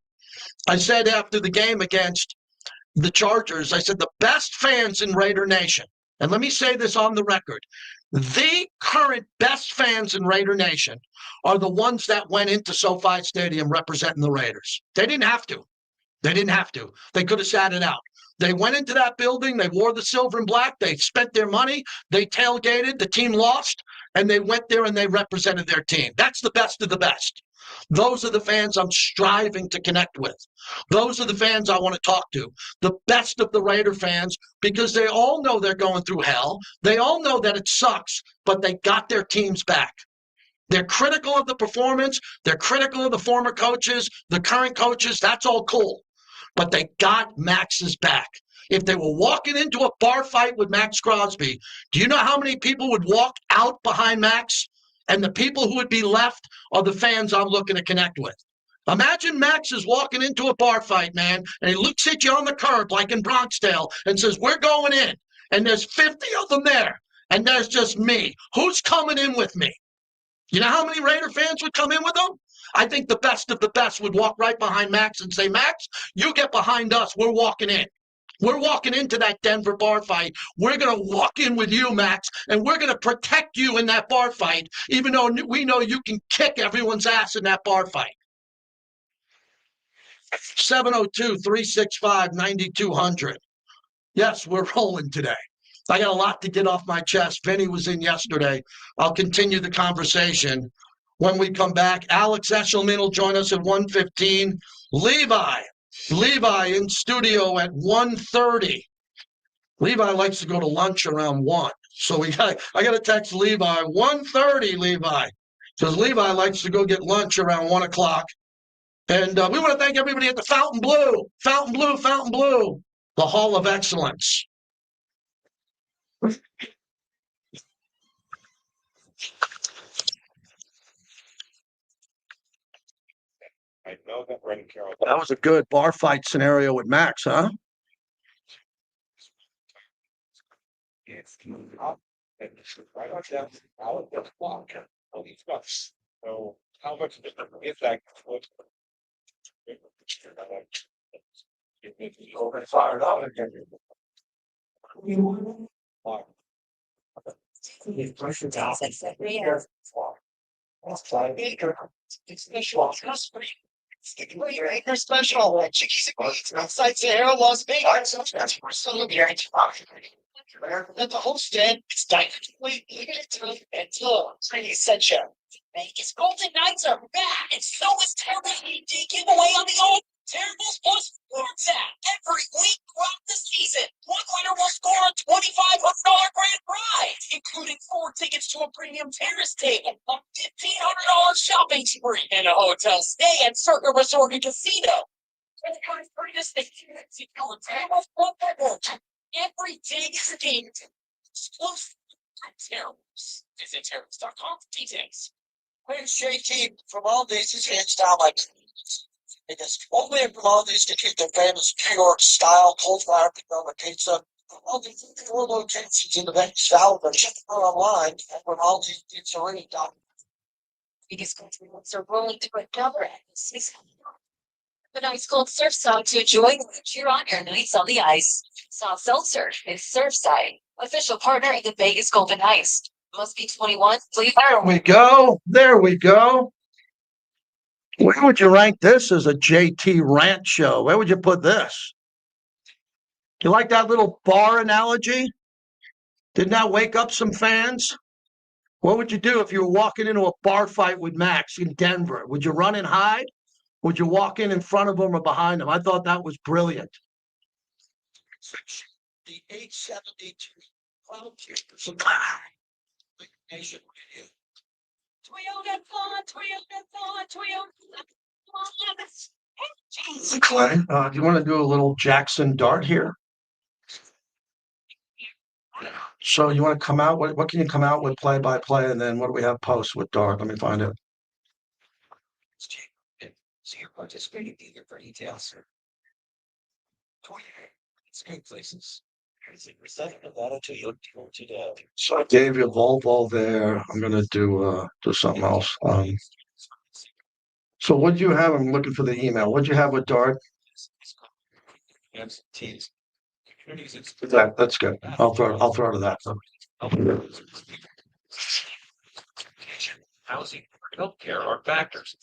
I said after the game against the Chargers, I said the best fans in Raider Nation, and let me say this on the record, the current best fans in Raider Nation are the ones that went into SoFi Stadium representing the Raiders. They didn't have to. They didn't have to. They could have sat it out. They went into that building. They wore the silver and black. They spent their money. They tailgated. The team lost, and they went there and they represented their team. That's the best of the best. Those are the fans I'm striving to connect with. Those are the fans I want to talk to. The best of the Raider fans, because they all know they're going through hell. They all know that it sucks, but they got their teams back. They're critical of the performance. They're critical of the former coaches, the current coaches. That's all cool. But they got Max's back. If they were walking into a bar fight with Max Crosby, do you know how many people would walk out behind Max? And the people who would be left are the fans I'm looking to connect with. Imagine Max is walking into a bar fight, man, and he looks at you on the curb like in Bronxdale and says, we're going in. And there's 50 of them there. And there's just me. Who's coming in with me? You know how many Raider fans would come in with them? I think the best of the best would walk right behind Max and say, Max, you get behind us. We're walking in. We're walking into that Denver bar fight. We're going to walk in with you, Max, and we're going to protect you in that bar fight, even though we know you can kick everyone's ass in that bar fight. 702-365-9200. Yes, we're rolling today. I got a lot to get off my chest. Vinny was in yesterday. I'll continue the conversation when we come back. Alex Echelman will join us at 1:15. Levi in studio at 1:30. Levi likes to go to lunch around 1. So I got to text Levi, 1:30, Levi. Because Levi likes to go get lunch around 1 o'clock. And we want to thank everybody at the Fountain Blue, the Hall of Excellence. I know that Brendan Carroll. That was a good bar fight scenario with Max, huh? Yes. Right on down. I'll just walk. Oh, these bucks. So how much is that? Over fired up again. They're special. Chickies and meats outside Sahara, Las Vegas. That's for celebrating. At the homestead, it's dynamically limited until Tiny Essential. Vegas Golden Knights are back, and so is Tailgate giveaway on the old Terribles plus Sports app. Every week throughout the season, one winner will score a $2,500 grand prize, including 4 tickets to a premium terrace table, a $1,500 shopping spree, and a hotel stay at Circa Resort and Casino. Every day is a game. Exclusive at Terribles. Visit terribles.com for details. Where's JT from Aldi's? His hands down like because only from Aldi's to keep their famous New York style cold fire pepperoni pizza. Aldi's 4 locations in the next style, but check them out online at aldispizzeria.com. Biggest country ones are rolling through another end this season. The ice cold surf song to enjoy and cheer on your nights on the ice. Soft Seltzer is Surfside, official partner of the Vegas Golden Ice. Must be 21. Please. There we go. There we go. Where would you rank this as a JT rant show? Where would you put this? You like that little bar analogy? Didn't that wake up some fans? What would you do if you were walking into a bar fight with Max in Denver? Would you run and hide? Would you walk in front of him or behind him? I thought that was brilliant. The 872 Nation Radio. Toyota. Clay, do you want to do a little Jackson Dart here? So you want to come out? What can you come out with play by play, and then what do we have post with Dart? Let me find it. So you're participating dealer for details. It's great places. So I gave you Volvo there. I'm gonna do something else. So what do you have? I'm looking for the email. What do you have with Dart? That's good. I'll throw to that. Housing, healthcare are factors.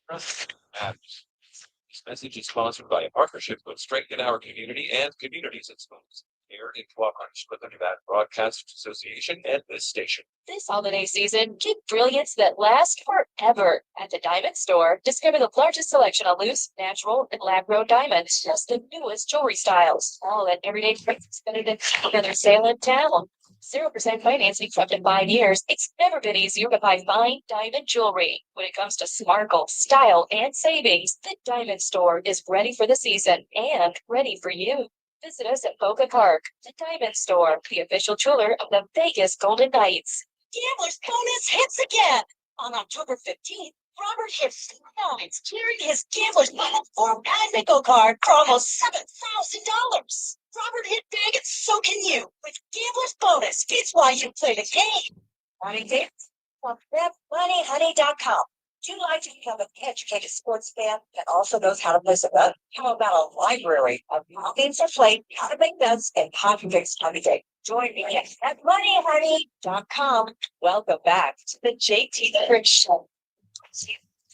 This message is sponsored by a partnership with Strengthen Our Community and Communities Exposed. Here in partnership with the Nevada Broadcast Association and this station. This holiday season, get brilliance that lasts forever. At the Diamond Store, discover the largest selection of loose, natural, and lab-grown diamonds. Just the newest jewelry styles. All at everyday prices better than another sale in town. 0% financing for up to 5 years. It's never been easier to buy fine diamond jewelry. When it comes to sparkle, style, and savings, the Diamond Store is ready for the season and ready for you. Visit us at Boca Park, the Diamond Store, the official jeweler of the Vegas Golden Knights. Gambler's bonus hits again! On October 15th, Robert hit 4 nines, clearing his Gambler's bonus for Bingo card for almost $7,000. Robert hit big and so can you. With Gambler's bonus, it's why you play the game. Running tips from BetMoneyHoney.com. Do you like to become an educated sports fan that also knows how to place a bet? How about a library of how games are played, how to make bets, and how to fix every day? Join me at MoneyHoney.com. Welcome back to the JT the Rich Show.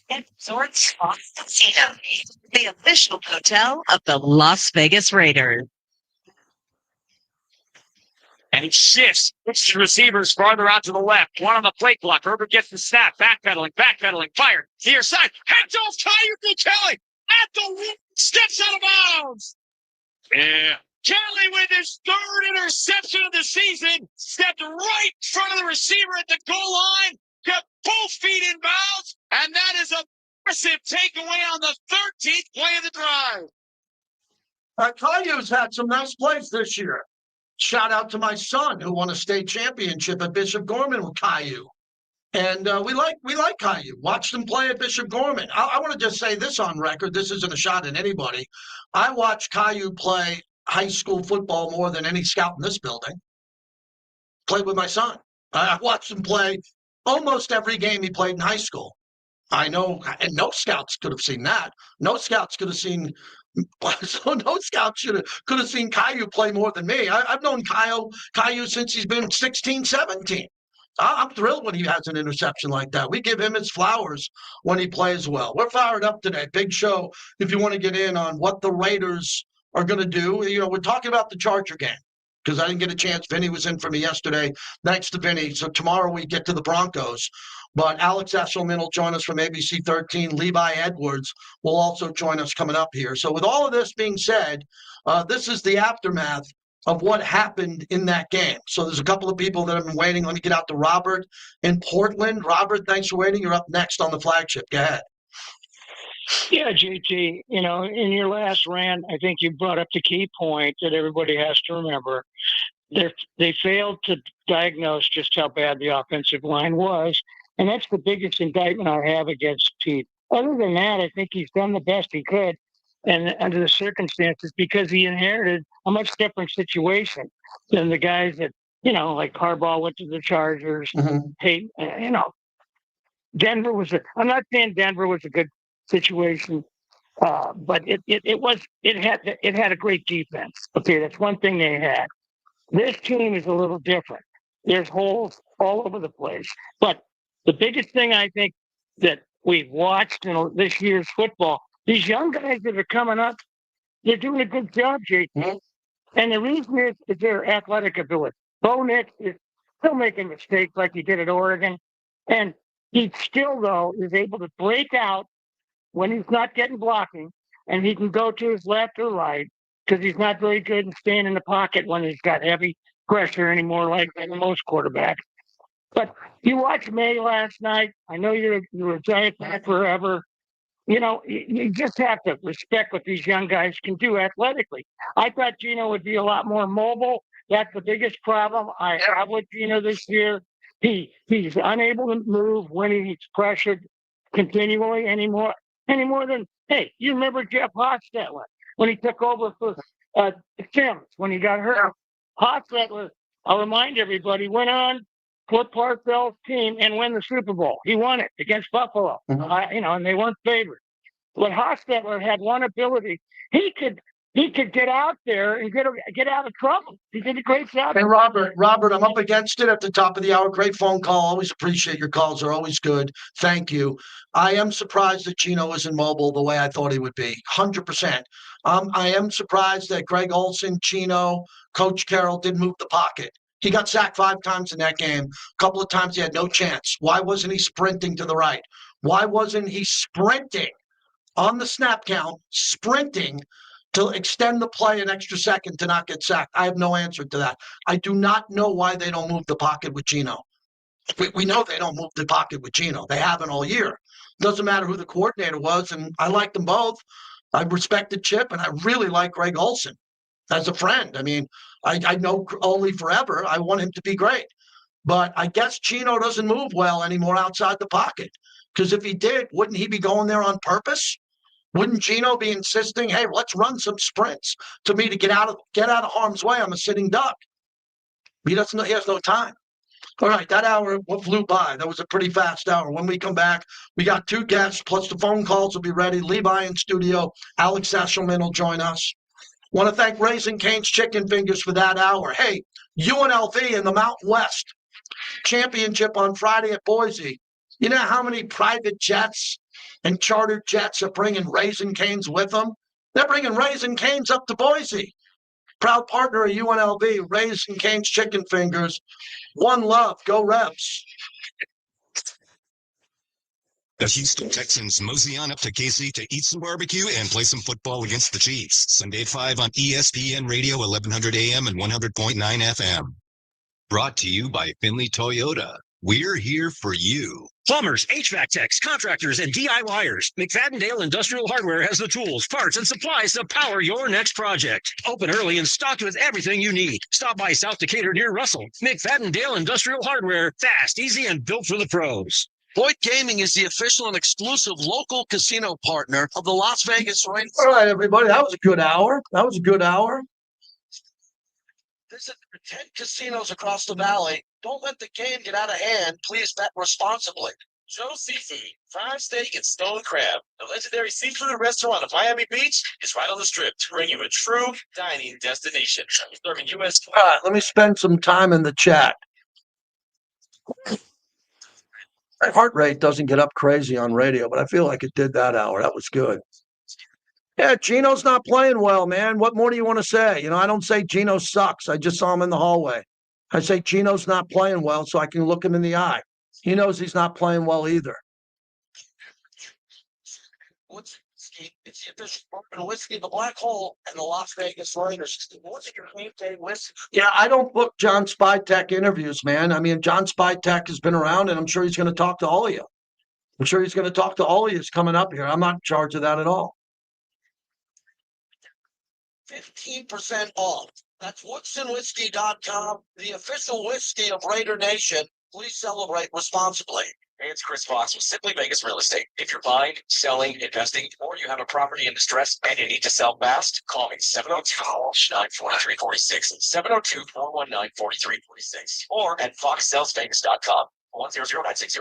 And Resorts Casino, the official hotel of the Las Vegas Raiders. And he shifts the receivers farther out to the left. One on the plate block. Herbert gets the snap. Backpedaling, fired. Near side. Heads off Tyler Kelly at the wing. Steps out of bounds. Yeah. Kelly with his 3rd interception of the season. Stepped right in front of the receiver at the goal line. Got both feet in bounds. And that is a massive takeaway on the 13th play of the drive. Cayu's had some nice plays this year. Shout out to my son who won a state championship at Bishop Gorman with Caillou. And we like Caillou. Watched him play at Bishop Gorman. I want to just say this on record. This isn't a shot at anybody. I watched Caillou play high school football more than any scout in this building. Played with my son. I watched him play almost every game he played in high school. I know, and no scouts could have seen that. No scouts could have seen. So no scout could have seen Caillou play more than me. I've known Caillou since he's been 16, 17. I'm thrilled when he has an interception like that. We give him his flowers when he plays well. We're fired up today. Big show. If you want to get in on what the Raiders are going to do, we're talking about the Charger game because I didn't get a chance. Vinny was in for me yesterday. Thanks to Vinny. So tomorrow we get to the Broncos. But Alex Echelman will join us from ABC 13. Levi Edwards will also join us coming up here. So with all of this being said, this is the aftermath of what happened in that game. So there's a couple of people that have been waiting. Let me get out to Robert in Portland. Robert, thanks for waiting. You're up next on the flagship. Go ahead. Yeah, JT, in your last rant, I think you brought up the key point that everybody has to remember. They failed to diagnose just how bad the offensive line was, and that's the biggest indictment I have against Pete. Other than that, I think he's done the best he could, and under the circumstances, because he inherited a much different situation than the guys that, like Harbaugh went to the Chargers. Hey, Denver I'm not saying Denver was a good situation, but it had a great defense. Okay, that's one thing they had. This team is a little different. There's holes all over the place. But the biggest thing I think that we've watched in this year's football, these young guys that are coming up, they're doing a good job, JT. And the reason is their athletic ability. Bo Nix is still making mistakes like he did at Oregon. And he still, though, is able to break out when he's not getting blocking, and he can go to his left or right, because he's not very good in staying in the pocket when he's got heavy pressure anymore, like most quarterbacks. But you watched May last night. I know you're a Giant fan forever. You just have to respect what these young guys can do athletically. I thought Geno would be a lot more mobile. That's the biggest problem I have with Geno this year. He's unable to move when he's pressured continually anymore than, hey, you remember Jeff Hostetler when he took over for Sims when he got hurt. Hostetler, I'll remind everybody, went on Cliff Parcells' team and win the Super Bowl. He won it against Buffalo, and they weren't favored. But Hostetler had one ability. He could get out there and get out of trouble. He did a great job. Hey, Robert, I'm up against it at the top of the hour. Great phone call. Always appreciate your calls. They're always good. Thank you. I am surprised that Geno isn't mobile the way I thought he would be. 100%. I am surprised that Greg Olsen, Geno, Coach Carroll didn't move the pocket. He got sacked 5 times in that game. A couple of times he had no chance. Why wasn't he sprinting to the right? Why wasn't he sprinting on the snap count, sprinting to extend the play an extra second to not get sacked? I have no answer to that. I do not know why they don't move the pocket with Geno. We know they don't move the pocket with Geno. They haven't all year. Doesn't matter who the coordinator was, and I like them both. I respected Chip, and I really like Greg Olsen as a friend. I mean, I know Ole forever. I want him to be great. But I guess Geno doesn't move well anymore outside the pocket. Because if he did, wouldn't he be going there on purpose? Wouldn't Geno be insisting, hey, let's run some sprints to me to get out of harm's way? I'm a sitting duck. He has no time. All right, that hour flew by. That was a pretty fast hour. When we come back, we got 2 guests, plus the phone calls will be ready. Levi in studio. Alex Echelman will join us. Want to thank Raising Cane's Chicken Fingers for that hour. Hey, UNLV in the Mountain West Championship on Friday at Boise. You know how many private jets and chartered jets are bringing Raising Cane's with them? They're bringing Raising Cane's up to Boise. Proud partner of UNLV, Raising Cane's Chicken Fingers. One love. Go Rebs. The Houston Texans mosey on up to KC to eat some barbecue and play some football against the Chiefs. Sunday at 5 on ESPN Radio, 1100 AM and 100.9 FM. Brought to you by Finley Toyota. We're here for you. Plumbers, HVAC techs, contractors, and DIYers. McFadden-Dale Industrial Hardware has the tools, parts, and supplies to power your next project. Open early and stocked with everything you need. Stop by South Decatur near Russell. McFadden-Dale Industrial Hardware. Fast, easy, and built for the pros. Boyd Gaming is the official and exclusive local casino partner of the Las Vegas Raiders. All right, everybody. That was a good hour. Visit 10 casinos across the valley. Don't let the game get out of hand. Please bet responsibly. Joe's Seafood, fried steak and stone crab. The legendary seafood restaurant of Miami Beach is right on the strip to bring you a true dining destination. Serving U.S. All right, let me spend some time in the chat. My heart rate doesn't get up crazy on radio, but I feel like it did that hour. That was good. Yeah, Geno's not playing well, man. What more do you want to say? I don't say Geno sucks. I just saw him in the hallway. I say Geno's not playing well so I can look him in the eye. He knows he's not playing well either. What's it's the official bourbon whiskey, the Black Hole, and the Las Vegas Raiders. What's your game day whiskey? Yeah, I don't book John Spytek interviews, man. I mean, John Spytek has been around, and I'm sure he's going to talk to all of you. I'm sure he's going to talk to all of you coming up here. I'm not in charge of that at all. 15% off. That's woodsonwhiskey.com, the official whiskey of Raider Nation. Please celebrate responsibly. Hey, it's Chris Fox with Simply Vegas Real Estate. If you're buying, selling, investing, or you have a property in distress and you need to sell fast, call me 702-943-46, 702-419-4346, or at foxsellsvegas.com, 100960.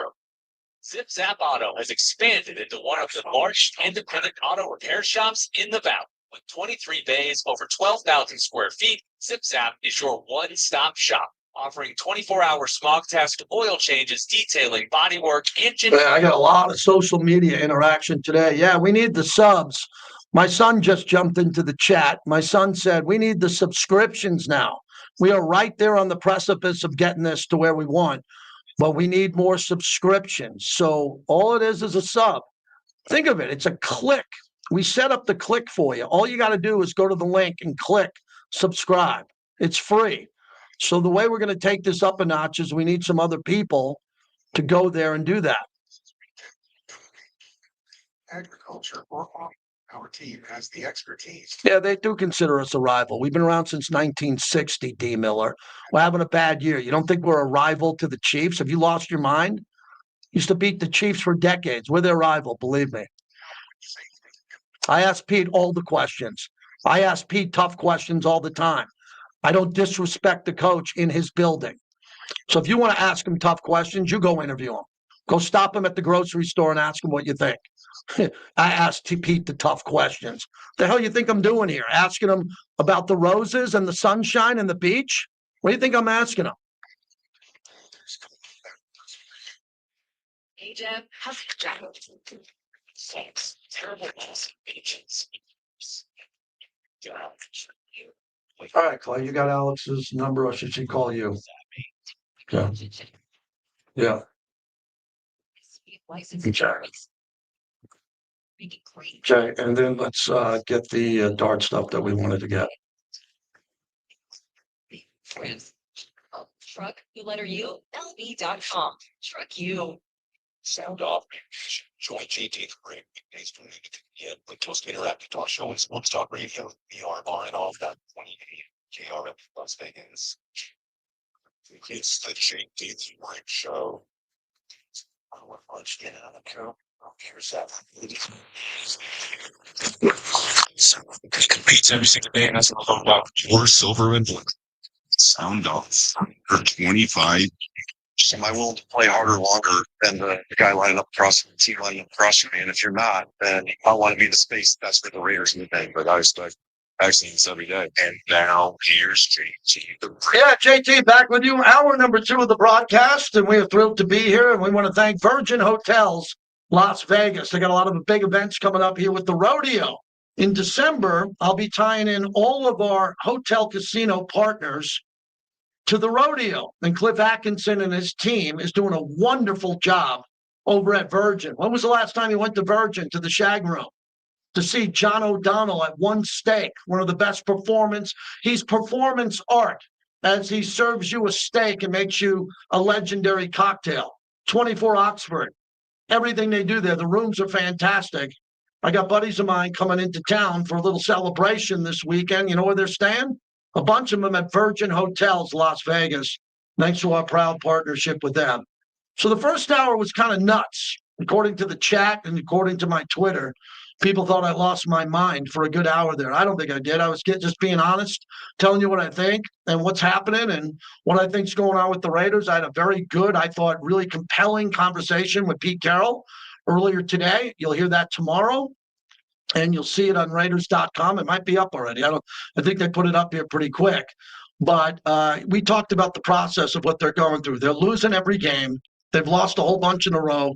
Zip Zap Auto has expanded into one of the largest independent auto repair shops in the Valley. With 23 bays, over 12,000 square feet, Zip Zap is your one-stop shop, offering 24-hour smog test, oil changes, detailing, bodywork, engine. Yeah, I got a lot of social media interaction today. Yeah, we need the subs. My son just jumped into the chat. My son said, we need the subscriptions now. We are right there on the precipice of getting this to where we want, but we need more subscriptions. So all it is a sub. Think of it. It's a click. We set up the click for you. All you got to do is go to the link and click subscribe. It's free. So the way we're going to take this up a notch is we need some other people to go there and do that. Agriculture, or our team has the expertise. Yeah, they do consider us a rival. We've been around since 1960, D. Miller. We're having a bad year. You don't think we're a rival to the Chiefs? Have you lost your mind? Used to beat the Chiefs for decades. We're their rival, believe me. I ask Pete all the questions. I ask Pete tough questions all the time. I don't disrespect the coach in his building. So if you want to ask him tough questions, you go interview him. Go stop him at the grocery store and ask him what you think. I asked Pete the tough questions. The hell you think I'm doing here? Asking him about the roses and the sunshine and the beach? What do you think I'm asking him? Hey, Jeb, how's your job? Thanks. Terrible loss of patience. All right, Clay, you got Alex's number, or should she call you? Yeah. Yeah. Okay, and then let's get the dart stuff that we wanted to get. Truck, you letter U, LB.com. Truck you. Sound off. Join JT for great weekdays from 8 to 10. With Toast Interactive Talk Show and Sports Talk Radio, VR Bar and all that 28 KRF Las Vegas. It's the JT Morning Show. I want lunch get out of the coat. Here's that. Because competes every single day and has a little about Or silver and blue. Sound off. For 25. Am I willing to play harder longer than the guy lining up across the team lining up across from me? And if you're not, then I want to be in the space that's for the Raiders in the day. But I expect accidents every day. And now here's JT. Yeah, JT, back with you. Hour number 2 of the broadcast, and we are thrilled to be here. And we want to thank Virgin Hotels, Las Vegas. They got a lot of big events coming up here with the rodeo. In December, I'll be tying in all of our hotel casino partners to the rodeo. And Cliff Atkinson and his team is doing a wonderful job over at Virgin. When was the last time you went to Virgin, to the Shag Room, to see John O'Donnell at One Steak, one of the best performance? He's performance art as he serves you a steak and makes you a legendary cocktail. 24 Oxford. Everything they do there. The rooms are fantastic. I got buddies of mine coming into town for a little celebration this weekend. You know where they're staying? A bunch of them at Virgin Hotels, Las Vegas, thanks to our proud partnership with them. So the first hour was kind of nuts. According to the chat and according to my Twitter, people thought I lost my mind for a good hour there. I don't think I did. I was just being honest, telling you what I think and what's happening and what I think's going on with the Raiders. I had a very good, I thought, really compelling conversation with Pete Carroll earlier today. You'll hear that tomorrow. And you'll see it on Raiders.com. It might be up already. I think they put it up here pretty quick. But we talked about the process of what they're going through. They're losing every game. They've lost a whole bunch in a row.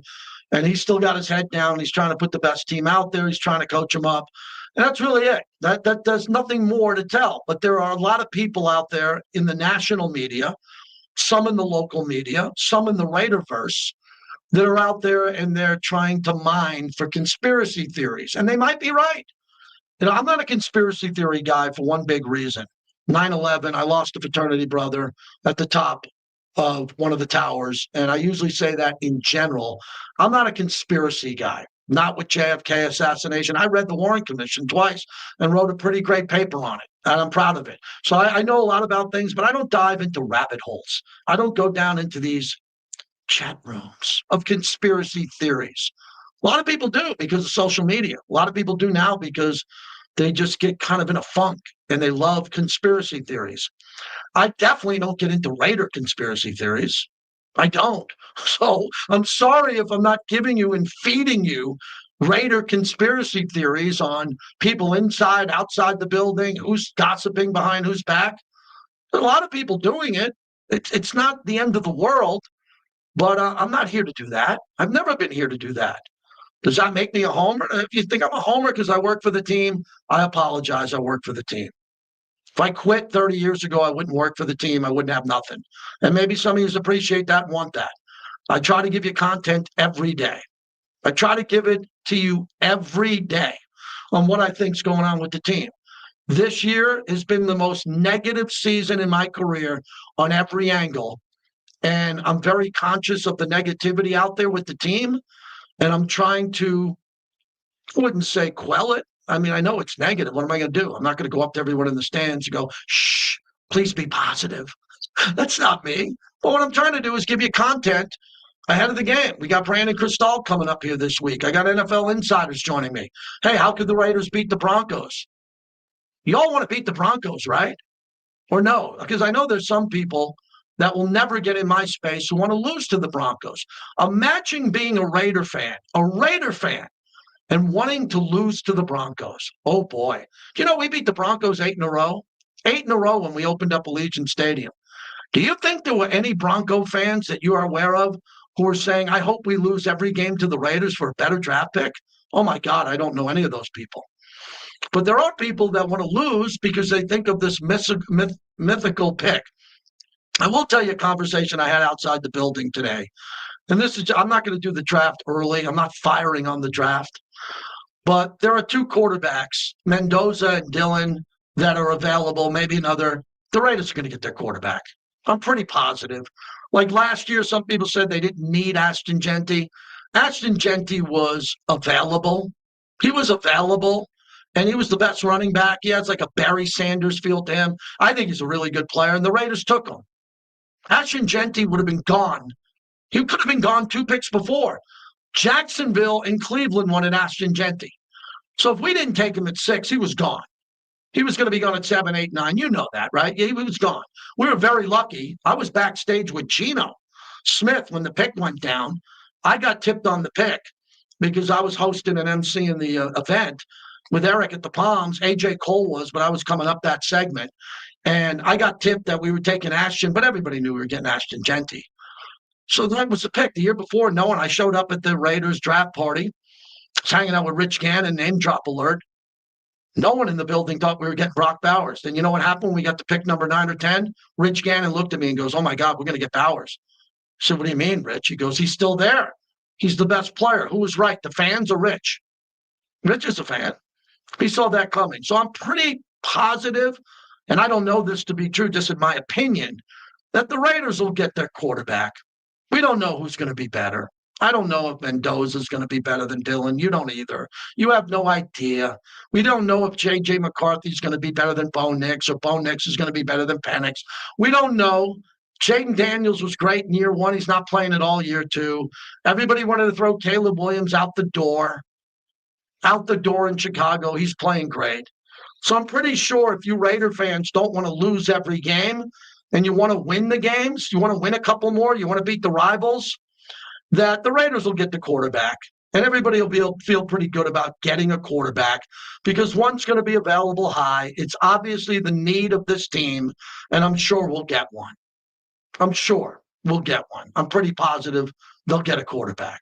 And he's still got his head down. He's trying to put the best team out there. He's trying to coach them up. And that's really it. There's nothing more to tell. But there are a lot of people out there in the national media some in the local media, some in the Raiderverse that are out there and they're trying to mine for conspiracy theories. And they might be right. I'm not a conspiracy theory guy for one big reason. 9/11, I lost a fraternity brother at the top of one of the towers. And I usually say that in general. I'm not a conspiracy guy, not with JFK assassination. I read the Warren Commission twice and wrote a pretty great paper on it. And I'm proud of it. So I know a lot about things, but I don't dive into rabbit holes. I don't go down into these chat rooms of conspiracy theories. A lot of people do because of social media. A lot of people do now because they just get kind of in a funk and they love conspiracy theories. I definitely don't get into Raider conspiracy theories. I don't. So I'm sorry if I'm not giving you and feeding you Raider conspiracy theories on people inside, outside the building, who's gossiping behind whose back. There's a lot of people doing it. It's not the end of the world, but I'm not here to do that. I've never been here to do that. Does that make me a homer? If you think I'm a homer because I work for the team, I apologize. I work for the team. If I quit 30 years ago, I wouldn't work for the team. I wouldn't have nothing. And maybe some of you appreciate that and want that. I try to give you content every day. I try to give it to you every day on what I think is going on with the team. This year has been the most negative season in my career on every angle. And I'm very conscious of the negativity out there with the team. And I'm trying to, I wouldn't say quell it. I mean, I know it's negative. What am I going to do? I'm not going to go up to everyone in the stands and go, shh, please be positive. That's not me. But what I'm trying to do is give you content ahead of the game. We got Brandon Cristal coming up here this week. I got NFL insiders joining me. Hey, how could the Raiders beat the Broncos? You all want to beat the Broncos, right? Or no? Because I know there's some people that will never get in my space who want to lose to the Broncos. Imagine being a Raider fan, and wanting to lose to the Broncos. Oh, boy. We beat the Broncos 8 in a row. 8 in a row when we opened up Allegiant Stadium. Do you think there were any Bronco fans that you are aware of who are saying, I hope we lose every game to the Raiders for a better draft pick? Oh, my God, I don't know any of those people. But there are people that want to lose because they think of this mythical pick. I will tell you a conversation I had outside the building today. And I'm not going to do the draft early. I'm not firing on the draft. But there are two quarterbacks, Mendoza and Dillon, that are available, maybe another. The Raiders are going to get their quarterback. I'm pretty positive. Like last year, some people said they didn't need Ashton Jeanty. Ashton Jeanty was available. He was available, and he was the best running back. He has like a Barry Sanders feel to him. I think he's a really good player, and the Raiders took him. Ashton Jeanty would have been gone. He could have been gone 2 picks before. Jacksonville and Cleveland wanted Ashton Jeanty. So if we didn't take him at 6, he was gone. He was going to be gone at 7, 8, 9. You know that, right? Yeah, he was gone. We were very lucky. I was backstage with Geno Smith when the pick went down. I got tipped on the pick because I was hosting an MC in the event with Eric at the Palms. AJ Cole was, but I was coming up that segment. And I got tipped that we were taking Ashton, but everybody knew we were getting Ashton Jeanty. So that was the pick. The year before, no one. I showed up at the Raiders draft party. I was hanging out with Rich Gannon, name drop alert. No one in the building thought we were getting Brock Bowers. Then you know what happened when we got to pick number 9 or 10? Rich Gannon looked at me and goes, oh, my God, we're going to get Bowers. I said, what do you mean, Rich? He goes, he's still there. He's the best player. Who was right, the fans or Rich? Rich is a fan. He saw that coming. So I'm pretty positive, and I don't know this to be true, just in my opinion, that the Raiders will get their quarterback. We don't know who's going to be better. I don't know if Mendoza is going to be better than Dillon. You don't either. You have no idea. We don't know if J.J. McCarthy is going to be better than Bo Nix or Bo Nix is going to be better than Penix. We don't know. Jaden Daniels was great in year 1. He's not playing at all year 2. Everybody wanted to throw Caleb Williams out the door in Chicago. He's playing great. So I'm pretty sure if you Raider fans don't want to lose every game and you want to win the games, you want to win a couple more, you want to beat the rivals, that the Raiders will get the quarterback. And everybody will feel pretty good about getting a quarterback because one's going to be available high. It's obviously the need of this team, and I'm sure we'll get one. I'm pretty positive they'll get a quarterback.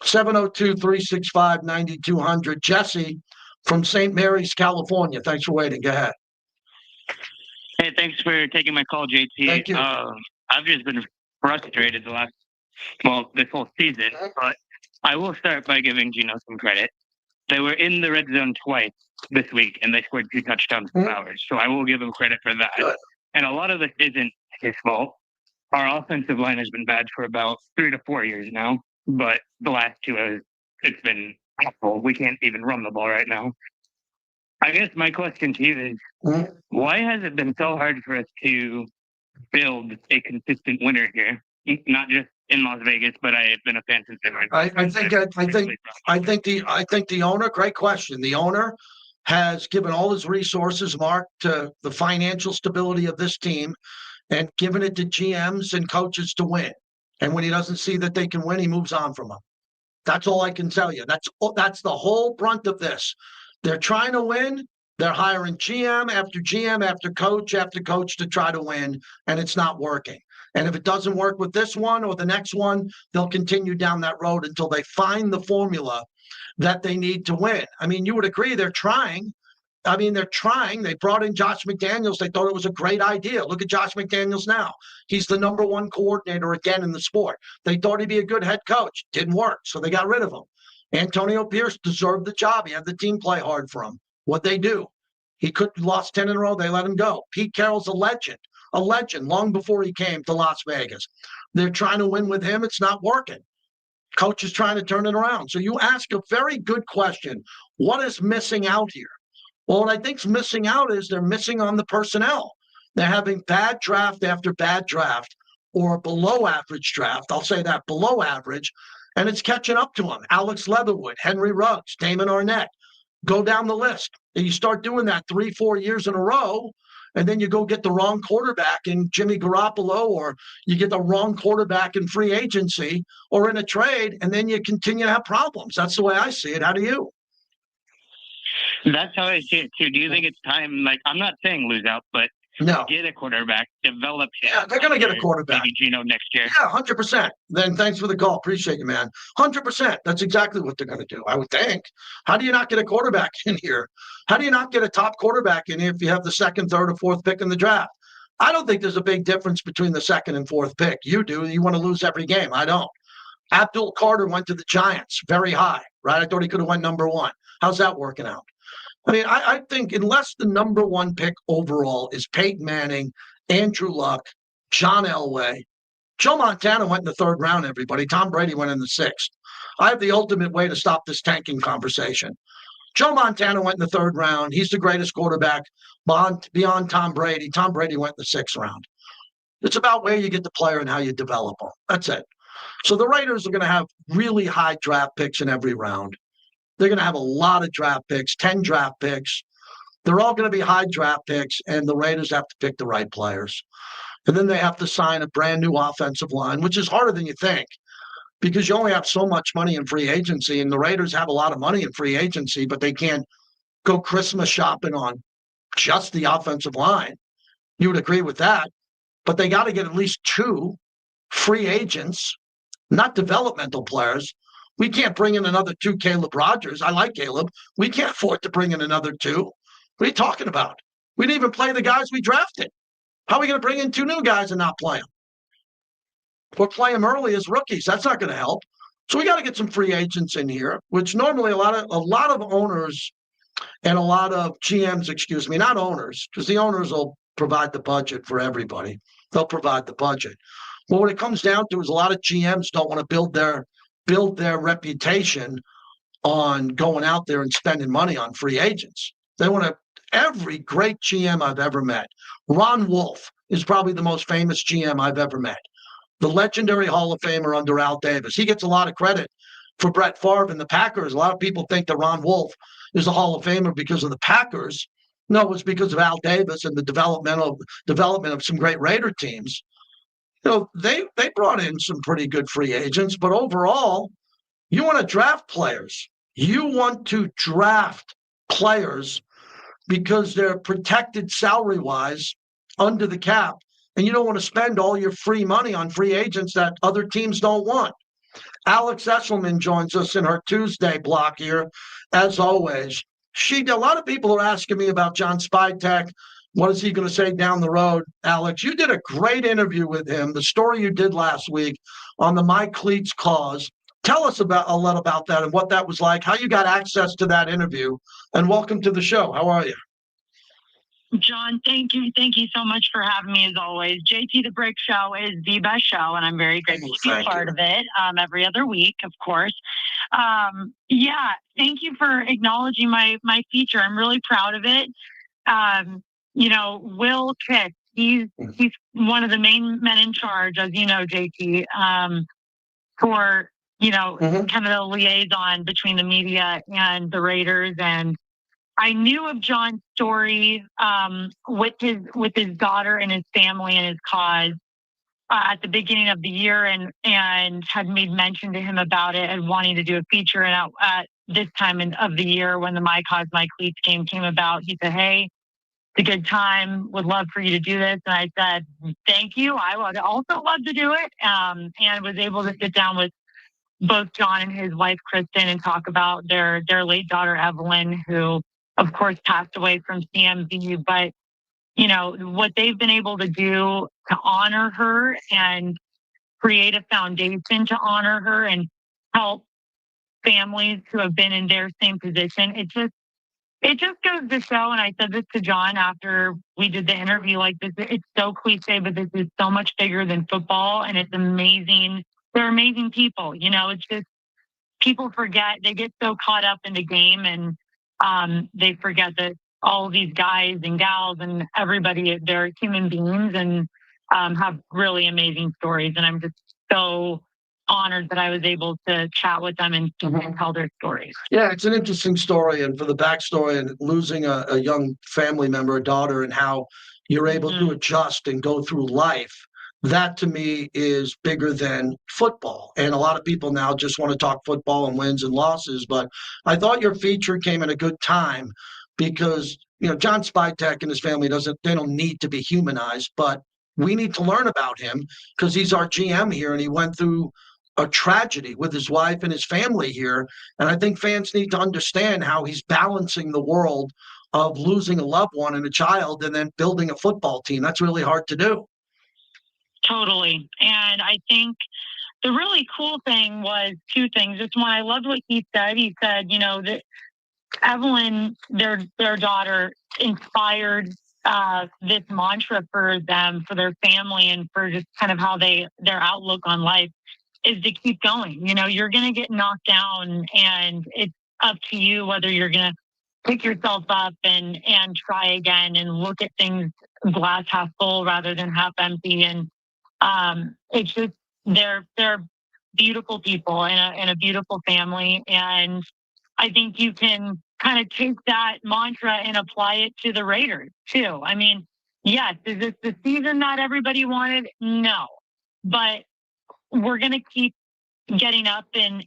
702-365-9200. Jesse from St. Mary's, California. Thanks for waiting. Go ahead. Hey, thanks for taking my call, JT. Thank you. I've just been frustrated this whole season. But I will start by giving Geno some credit. They were in the red zone twice this week, and they scored 2 touchdowns for Bowers. So I will give him credit for that. Good. And a lot of this isn't his fault. Our offensive line has been bad for about 3 to 4 years now, but the last 2 it's been awful. We can't even run the ball right now. I guess my question to you is, why has it been so hard for us to build a consistent winner here? Not just in Las Vegas, but I have been a fan since then. I think the owner. Great question. The owner has given all his resources, Mark, to the financial stability of this team, and given it to GMs and coaches to win. And when he doesn't see that they can win, he moves on from them. That's all I can tell you. That's the whole brunt of this. They're trying to win. They're hiring GM after coach to try to win, and it's not working. And if it doesn't work with this one or the next one, they'll continue down that road until they find the formula that they need to win. I mean, you would agree they're trying. They're trying. They brought in Josh McDaniels. They thought it was a great idea. Look at Josh McDaniels now. He's the number 1 coordinator again in the sport. They thought he'd be a good head coach. Didn't work, so they got rid of him. Antonio Pierce deserved the job. He had the team play hard for him. What'd they do? He lost 10 in a row. They let him go. Pete Carroll's a legend long before he came to Las Vegas. They're trying to win with him. It's not working. Coach is trying to turn it around. So you ask a very good question. What is missing out here? Well, what I think's missing out is they're missing on the personnel. They're having bad draft after bad draft, or below average draft. I'll say that, below average, and it's catching up to them. Alex Leatherwood, Henry Ruggs, Damon Arnett. Go down the list. And you start doing that 3-4 years in a row, and then you go get the wrong quarterback in Jimmy Garoppolo, or you get the wrong quarterback in free agency or in a trade, and then you continue to have problems. That's the way I see it. How do you? That's how I see it too. Do you think it's time? Like, I'm not saying lose out, but no, get a quarterback, develop him. Yeah, they're going to get a quarterback. Maybe Geno next year. Yeah, 100%. Then thanks for the call. Appreciate you, man. 100%. That's exactly what they're going to do, I would think. How do you not get a quarterback in here? How do you not get a top quarterback in here if you have the 2nd, 3rd, or 4th pick in the draft? I don't think there's a big difference between the 2nd and 4th pick. You do. You want to lose every game. I don't. Abdul Carter went to the Giants very high, right? I thought he could have went number 1. How's that working out? I think unless the number 1 pick overall is Peyton Manning, Andrew Luck, John Elway, Joe Montana went in the 3rd round, everybody. Tom Brady went in the 6th. I have the ultimate way to stop this tanking conversation. Joe Montana went in the 3rd round. He's the greatest quarterback beyond Tom Brady. Tom Brady went in the 6th round. It's about where you get the player and how you develop them. That's it. So the Raiders are going to have really high draft picks in every round. They're going to have a lot of draft picks, 10 draft picks. They're all going to be high draft picks, and the Raiders have to pick the right players. And then they have to sign a brand new offensive line, which is harder than you think, because you only have so much money in free agency, and the Raiders have a lot of money in free agency, but they can't go Christmas shopping on just the offensive line. You would agree with that. But they got to get at least 2 free agents, not developmental players. We can't bring in another 2 Caleb Rogers. I like Caleb. We can't afford to bring in another 2. What are you talking about? We didn't even play the guys we drafted. How are we going to bring in 2 new guys and not play them? Or play them early as rookies? That's not going to help. So we got to get some free agents in here, which normally a lot of owners and a lot of GMs, not owners, because the owners will provide the budget for everybody. They'll provide the budget. But what it comes down to is a lot of GMs don't want to build their reputation on going out there and spending money on free agents. They want to. Every great GM I've ever met, Ron Wolf is probably the most famous GM I've ever met. The legendary Hall of Famer under Al Davis. He gets a lot of credit for Brett Favre and the Packers. A lot of people think that Ron Wolf is a Hall of Famer because of the Packers. No, it was because of Al Davis and the development of some great Raider teams. They brought in some pretty good free agents, but overall, you want to draft players. You want to draft players because they're protected salary-wise under the cap, and you don't want to spend all your free money on free agents that other teams don't want. Alex Echelman joins us in her Tuesday block here, as always. A lot of people are asking me about John Spytek, What is he going to say down the road? Alex, you did a great interview with him. The story you did last week on the My Cleats cause. Tell us about a lot about that and what that was like, how you got access to that interview. And welcome to the show. How are you? John, thank you. Thank you so much for having me as always. JT The Brick Show is the best show, and I'm very grateful to be a part of it every other week, of course. Yeah, thank you for acknowledging my feature. I'm really proud of it. Will Kick, he's one of the main men in charge, as you know, JT, for, kind of the liaison between the media and the Raiders. And I knew of John's story with his daughter and his family and his cause at the beginning of the year, and had made mention to him about it and wanting to do a feature. And at this time of the year, when the My Cause My Cleats game came about, he said, "Hey, it's a good time. Would love for you to do this." And I said, "Thank you. I would also love to do it." And was able to sit down with both John and his wife Kristen and talk about their late daughter Evelyn, who of course passed away from CMV. But what they've been able to do to honor her and create a foundation to honor her and help families who have been in their same position. It just goes to show, and I said this to John after we did the interview, like this, it's so cliche, but this is so much bigger than football, and it's amazing. They're amazing people. It's just, people forget, they get so caught up in the game, and they forget that all of these guys and gals and everybody, they're human beings and have really amazing stories. And I'm just so honored that I was able to chat with them and tell their stories. Yeah, it's an interesting story. And for the backstory and losing a young family member, a daughter, and how you're able to adjust and go through life, that to me is bigger than football. And a lot of people now just want to talk football and wins and losses. But I thought your feature came at a good time because, John Spytek and his family they don't need to be humanized, but we need to learn about him because he's our GM here and he went through a tragedy with his wife and his family here. And I think fans need to understand how he's balancing the world of losing a loved one and a child and then building a football team. That's really hard to do. Totally. And I think the really cool thing was two things. Just one, I loved what he said. He said, that Evelyn, their daughter, inspired this mantra for them, for their family, and for just kind of how their outlook on life is to keep going. You're going to get knocked down, and it's up to you whether you're going to pick yourself up and try again and look at things glass half full rather than half empty. And it's just, they're beautiful people and a beautiful family. And I think you can kind of take that mantra and apply it to the Raiders too. I mean, yes, is this the season that everybody wanted? No, but we're going to keep getting up and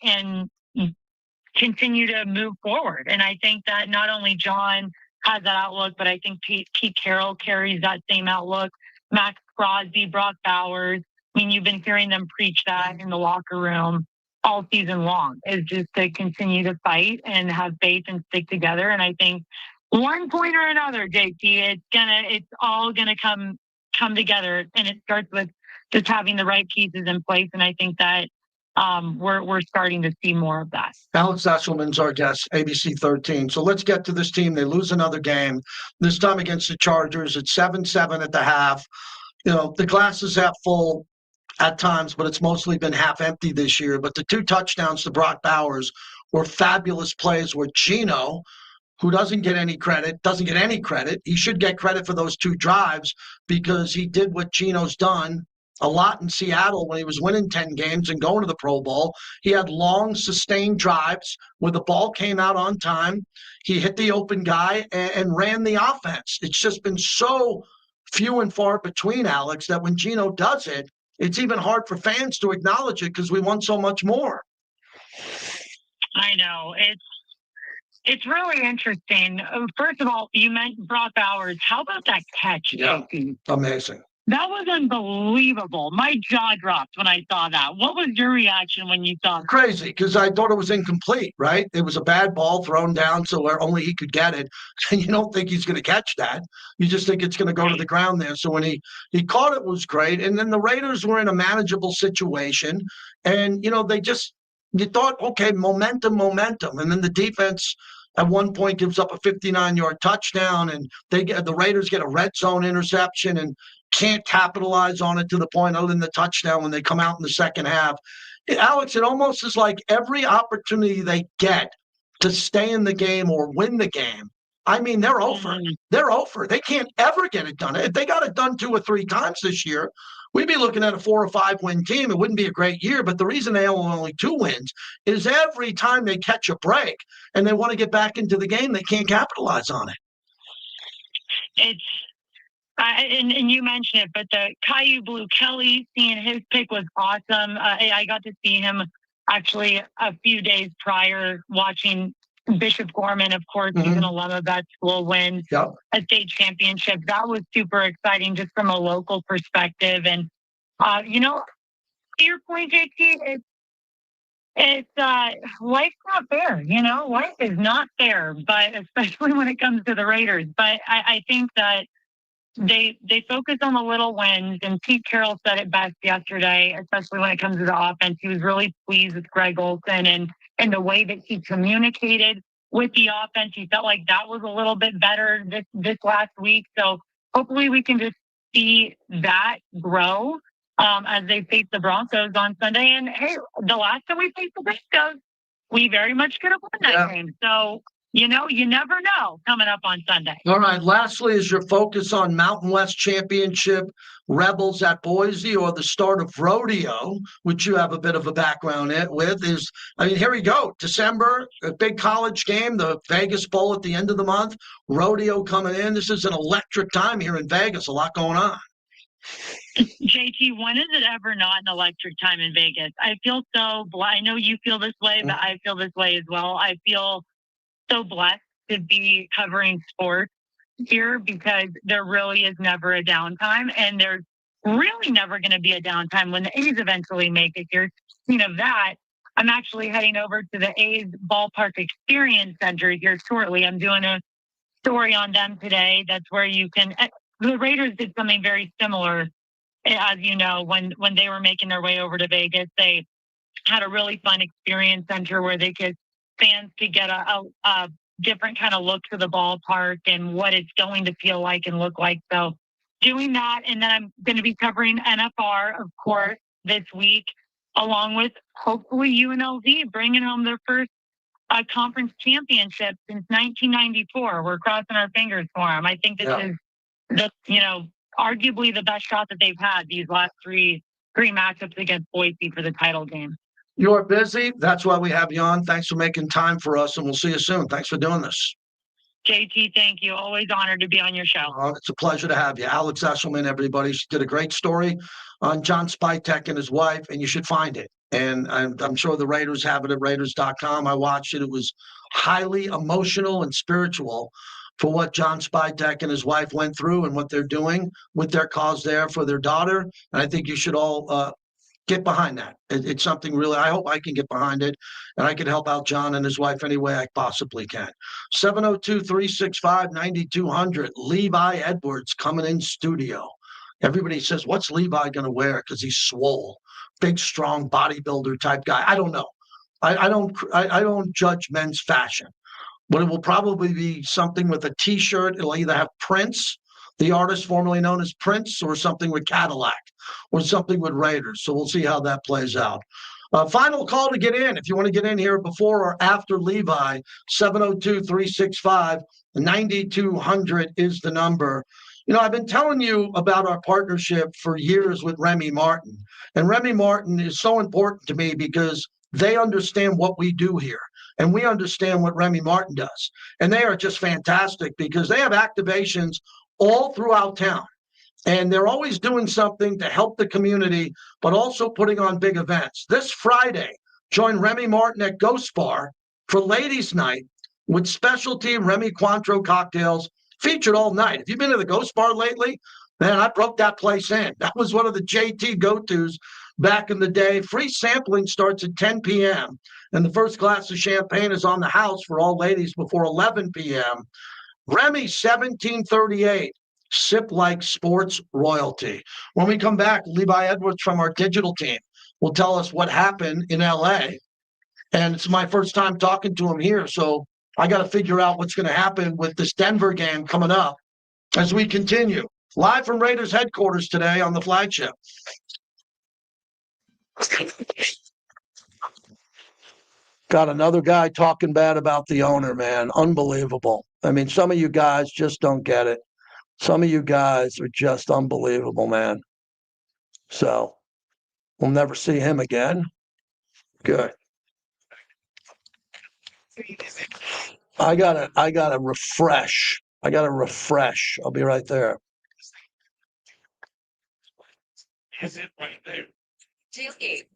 continue to move forward. And I think that not only John has that outlook, but I think Pete Carroll carries that same outlook. Max Crosby, Brock Bowers. I mean, you've been hearing them preach that in the locker room all season long, is just to continue to fight and have faith and stick together. And I think one point or another, JT, it's all gonna come together. And it starts with just having the right pieces in place. And I think that we're starting to see more of that. Alex Echelman's our guest, ABC 13. So let's get to this team. They lose another game, this time against the Chargers. It's 7-7 at the half. The glass is half full at times, but it's mostly been half empty this year. But the two touchdowns to Brock Bowers were fabulous plays where Gino, who doesn't get any credit. He should get credit for those two drives because he did what Gino's done a lot in Seattle when he was winning 10 games and going to the Pro Bowl. He had long, sustained drives where the ball came out on time. He hit the open guy and ran the offense. It's just been so few and far between, Alex, that when Gino does it, it's even hard for fans to acknowledge it because we want so much more. I know. It's really interesting. First of all, you meant Brock Bowers. How about that catch? Yeah, amazing. That was unbelievable. My jaw dropped when I saw that. What was your reaction when you saw that? Crazy, because I thought it was incomplete, right? It was a bad ball thrown down so where only he could get it. And you don't think he's going to catch that. You just think it's going to go to the ground there. So when he caught it was great. And then the Raiders were in a manageable situation. And, you thought, okay, momentum. And then the defense at one point gives up a 59-yard touchdown, and the Raiders get a red zone interception and can't capitalize on it to the point other than the touchdown when they come out in the second half. Alex, it almost is like every opportunity they get to stay in the game or win the game, I mean, they're over. They're over. They can't ever get it done. If they got it done 2 or 3 times this year, we'd be looking at a 4 or 5 win team. It wouldn't be a great year, but the reason they only 2 wins is every time they catch a break and they want to get back into the game, they can't capitalize on it. And you mentioned it, but the Caillou Blue Kelly, seeing his pick was awesome. I got to see him actually a few days prior watching Bishop Gorman, of course, he's an alum of that school, win a state championship. That was super exciting just from a local perspective. And, to your point, JT, it's life's not fair. Life is not fair, but especially when it comes to the Raiders. But I think that they focus on the little wins, and Pete Carroll said it best yesterday, especially when it comes to the offense. He was really pleased with Greg Olsen and the way that he communicated with the offense. He felt like that was a little bit better this last week. So hopefully we can just see that grow as they face the Broncos on Sunday. And hey, the last time we faced the Broncos, we very much could have won that game. So you never know coming up on Sunday. All right. Lastly, is your focus on Mountain West Championship Rebels at Boise or the start of Rodeo, which you have a bit of a background with? Here we go. December, a big college game, the Vegas Bowl at the end of the month, Rodeo coming in. This is an electric time here in Vegas. A lot going on. JT, when is it ever not an electric time in Vegas? I feel so I know you feel this way, but I feel this way as well. I feel so blessed to be covering sports here because there really is never a downtime, and there's really never going to be a downtime when the A's eventually make it here. Speaking of that, I'm actually heading over to the A's Ballpark Experience Center here shortly. I'm doing a story on them today. That's where you can. The Raiders did something very similar, as you know, when they were making their way over to Vegas. They had a really fun experience center where fans could get a different kind of look to the ballpark and what it's going to feel like and look like. So doing that, and then I'm going to be covering NFR, of course, this week, along with hopefully UNLV bringing home their first conference championship since 1994. We're crossing our fingers for them. I think this is arguably the best shot that they've had these last three matchups against Boise for the title game. You're busy. That's why we have you on. Thanks for making time for us, and we'll see you soon. Thanks for doing this. JT, thank you. Always honored to be on your show. It's a pleasure to have you. Alex Echelman, everybody. She did a great story on John Spytek and his wife, and you should find it. And I'm sure the Raiders have it at Raiders.com. I watched it. It was highly emotional and spiritual for what John Spytek and his wife went through and what they're doing with their cause there for their daughter. And I think you should all get behind that. It's something really, I hope I can get behind it, and I can help out John and his wife any way I possibly can. 702-365-9200. Levi Edwards coming in studio. Everybody says, what's Levi going to wear? Because he's swole. Big, strong bodybuilder type guy. I don't know. I don't judge men's fashion. But it will probably be something with a T-shirt. It'll either have Prince, the artist formerly known as Prince, or something with Cadillac, or something with Raiders. So we'll see how that plays out. Final call to get in. If you want to get in here before or after Levi, 702-365-9200 is the number. I've been telling you about our partnership for years with Remy Martin. And Remy Martin is so important to me because they understand what we do here. And we understand what Remy Martin does. And they are just fantastic because they have activations all throughout town. And they're always doing something to help the community, but also putting on big events. This Friday, join Remy Martin at Ghost Bar for Ladies' Night with specialty Remy Cointreau cocktails featured all night. If you've been to the Ghost Bar lately, Man, I broke that place in. That was one of the JT go-tos back in the day. Free sampling starts at 10 p.m. and the first glass of champagne is on the house for all ladies before 11 p.m. Remy 1738. Sip like sports royalty. When we come back, Levi Edwards from our digital team will tell us what happened in LA. And it's my first time talking to him here. So I got to figure out what's going to happen with this Denver game coming up as we continue. Live from Raiders headquarters today on the flagship. Got another guy talking bad about the owner, man. Unbelievable. I mean, some of you guys just don't get it. Some of you guys are just unbelievable, man. So we'll never see him again. Good. I gotta refresh. I'll be right there. Is it right there? Tailgate.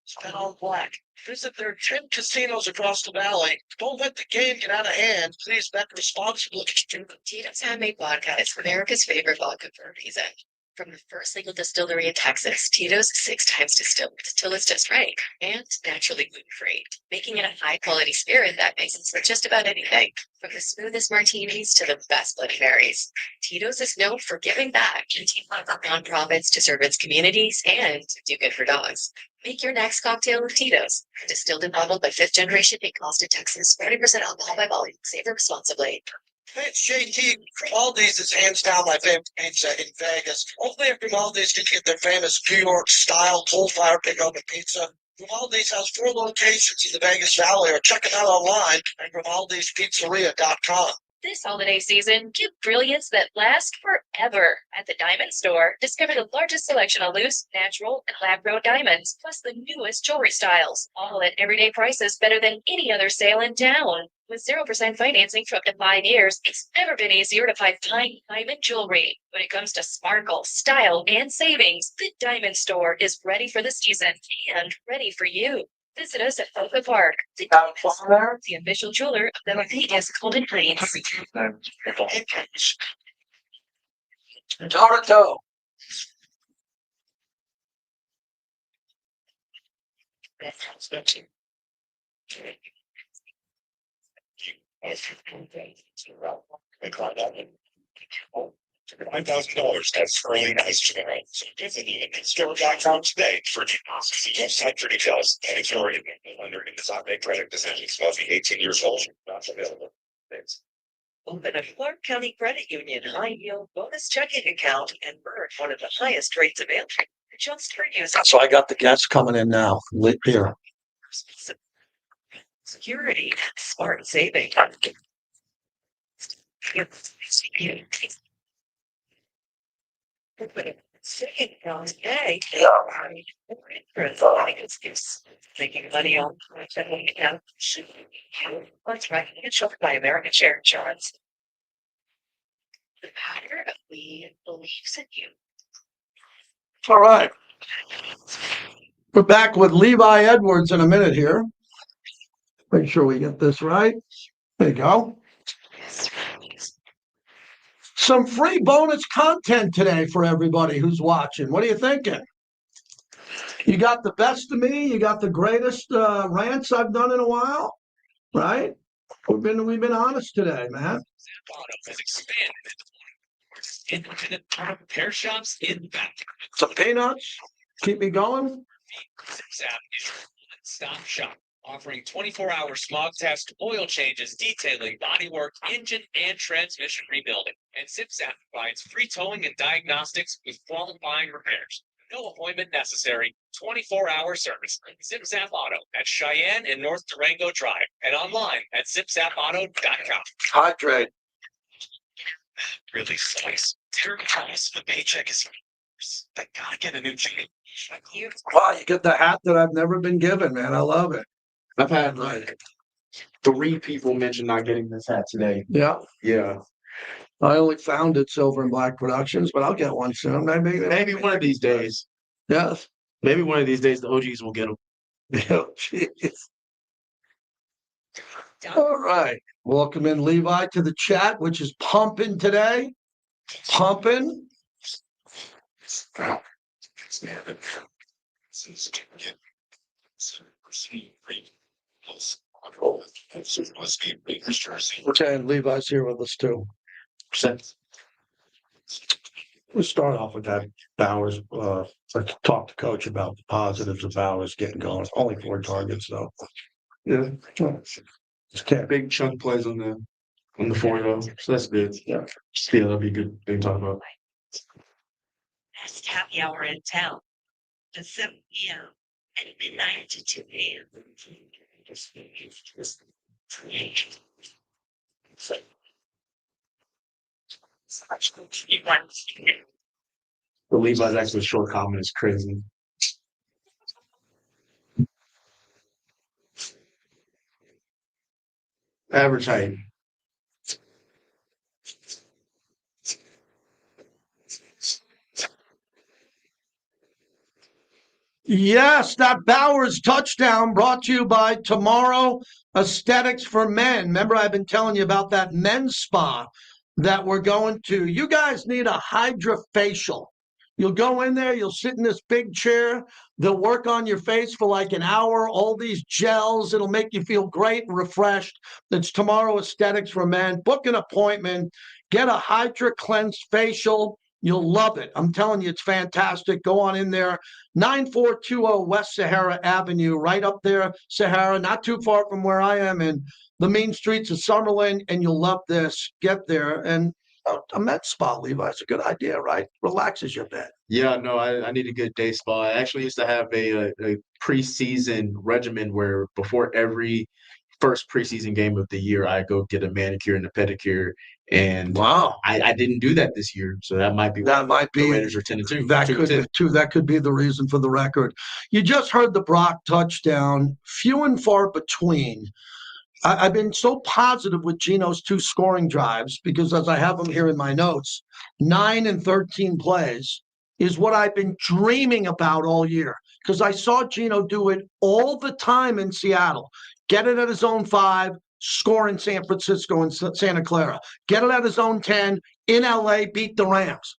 Spent all black. Visit their 10 casinos across the valley. Don't let the game get out of hand. Please bet responsibly. Tito's Handmade Vodka is America's favorite vodka for a reason. From the first legal distillery in Texas, Tito's is 6 times distilled till it's just right and naturally gluten-free, making it a high-quality spirit that makes it for just about anything. From the smoothest martinis to the best Bloody Marys, Tito's is known for giving back and teaming up with nonprofits to serve its communities and do good for dogs. Make your next cocktail with Tito's. Distilled and bottled by 5th generation in Austin, Texas. 40% alcohol by volume. Savor responsibly. Hey, it's JT. Grimaldi's is hands down my favorite pizza in Vegas. Only if Grimaldi's can get their famous New York style coal fire pick oven pizza. Grimaldi's has 4 locations in the Vegas Valley, or check it out online at grimaldispizzeria.com. This holiday season, give brilliance that lasts forever. At the Diamond Store, discover the largest selection of loose, natural, and lab-grown diamonds, plus the newest jewelry styles, all at everyday prices better than any other sale in town. With 0% financing for up to 5 years, it's never been easier to find fine diamond jewelry. When it comes to sparkle, style, and savings, the Diamond Store is ready for the season and ready for you. Visit us at Oakland Park, the official jeweler of the Vegas Golden Plains. Toronto. $9,000. That's really nice to know. So visit store.com today for deposits. The website for details. And if you're already under in the top make credit decisions, must be 18 years old. Not available. Thanks. Open a Clark County Credit Union high-yield bonus checking account and earn one of the highest rates available just for users. So I got the guests coming in now. Lit here. Security, smart saving. Second account today. Making money on my checking account. That's right. It's sheltered by American Share Insurance. The power of we believes in you. All right. We're back with Levi Edwards in a minute here. Make sure we get this right. There you go. Some free bonus content today for everybody who's watching. What are you thinking? You got the best of me. You got the greatest rants I've done in a while, right? We've been honest today, man. Has expanded independent repair shops in back. Some peanuts. Keep me going. Zip Zap is a one-stop shop offering 24-hour smog test, oil changes, detailing, bodywork, engine and transmission rebuilding. And Zip Zap provides free towing and diagnostics with qualifying repairs. No appointment necessary. 24-hour service. Zip Zap Auto at Cheyenne and North Durango Drive and online at zipzapauto.com. Hydrate. Really nice. Terrible price. The paycheck is I gotta get a new jacket. Wow, you get the hat that I've never been given, man. I love it. I've had like 3 people mention not getting this hat today. Yeah. Yeah. I only found it Silver and Black Productions, but I'll get one soon. Maybe one of these days. Yes. Maybe one of these days the OGs will get them. Oh, jeez. All right. Welcome in Levi to the chat, which is pumping today. Pumping. Okay, and Levi's here with us too. We'll start off with that Bowers. Let's talk to Coach about the positives of Bowers getting going. Only 4 targets though. Yeah. Just can't. Big chunk plays on the 4 though. So that's good. Yeah, that'll be a good thing to talk about. Best happy hour in town. At 7 p.m. and midnight to 2 a.m. The Levi's actually short comment is crazy. Average height. Yes, that Bowers touchdown brought to you by Tomorrow Aesthetics for Men. Remember, I've been telling you about that men's spa that we're going to. You guys need a hydrofacial. You'll go in there, you'll sit in this big chair, they'll work on your face for like an hour, all these gels, it'll make you feel great and refreshed. It's Tomorrow Aesthetics for Men. Book an appointment, get a Hydra Cleanse facial. You'll love it. I'm telling you, it's fantastic. Go on in there. 9420 West Sahara Avenue, right up there, Sahara, not too far from where I am in the mean streets of Summerlin, and you'll love this. Get there. And a med spa, Levi, is a good idea, right? Relaxes your bed. Yeah, no, I need a good day spa. I actually used to have a preseason regimen where before every first preseason game of the year, I go get a manicure and a pedicure. And wow, I didn't do that this year, so that might be the Raiders are 10-2. That could be the reason for the record. You just heard the Brock touchdown. Few and far between. I've been so positive with Geno's 2 scoring drives because, as I have them here in my notes, 9 and 13 plays is what I've been dreaming about all year because I saw Geno do it all the time in Seattle. Get it at his own 5, score in San Francisco and Santa Clara. Get it at his own 10, in LA, beat the Rams.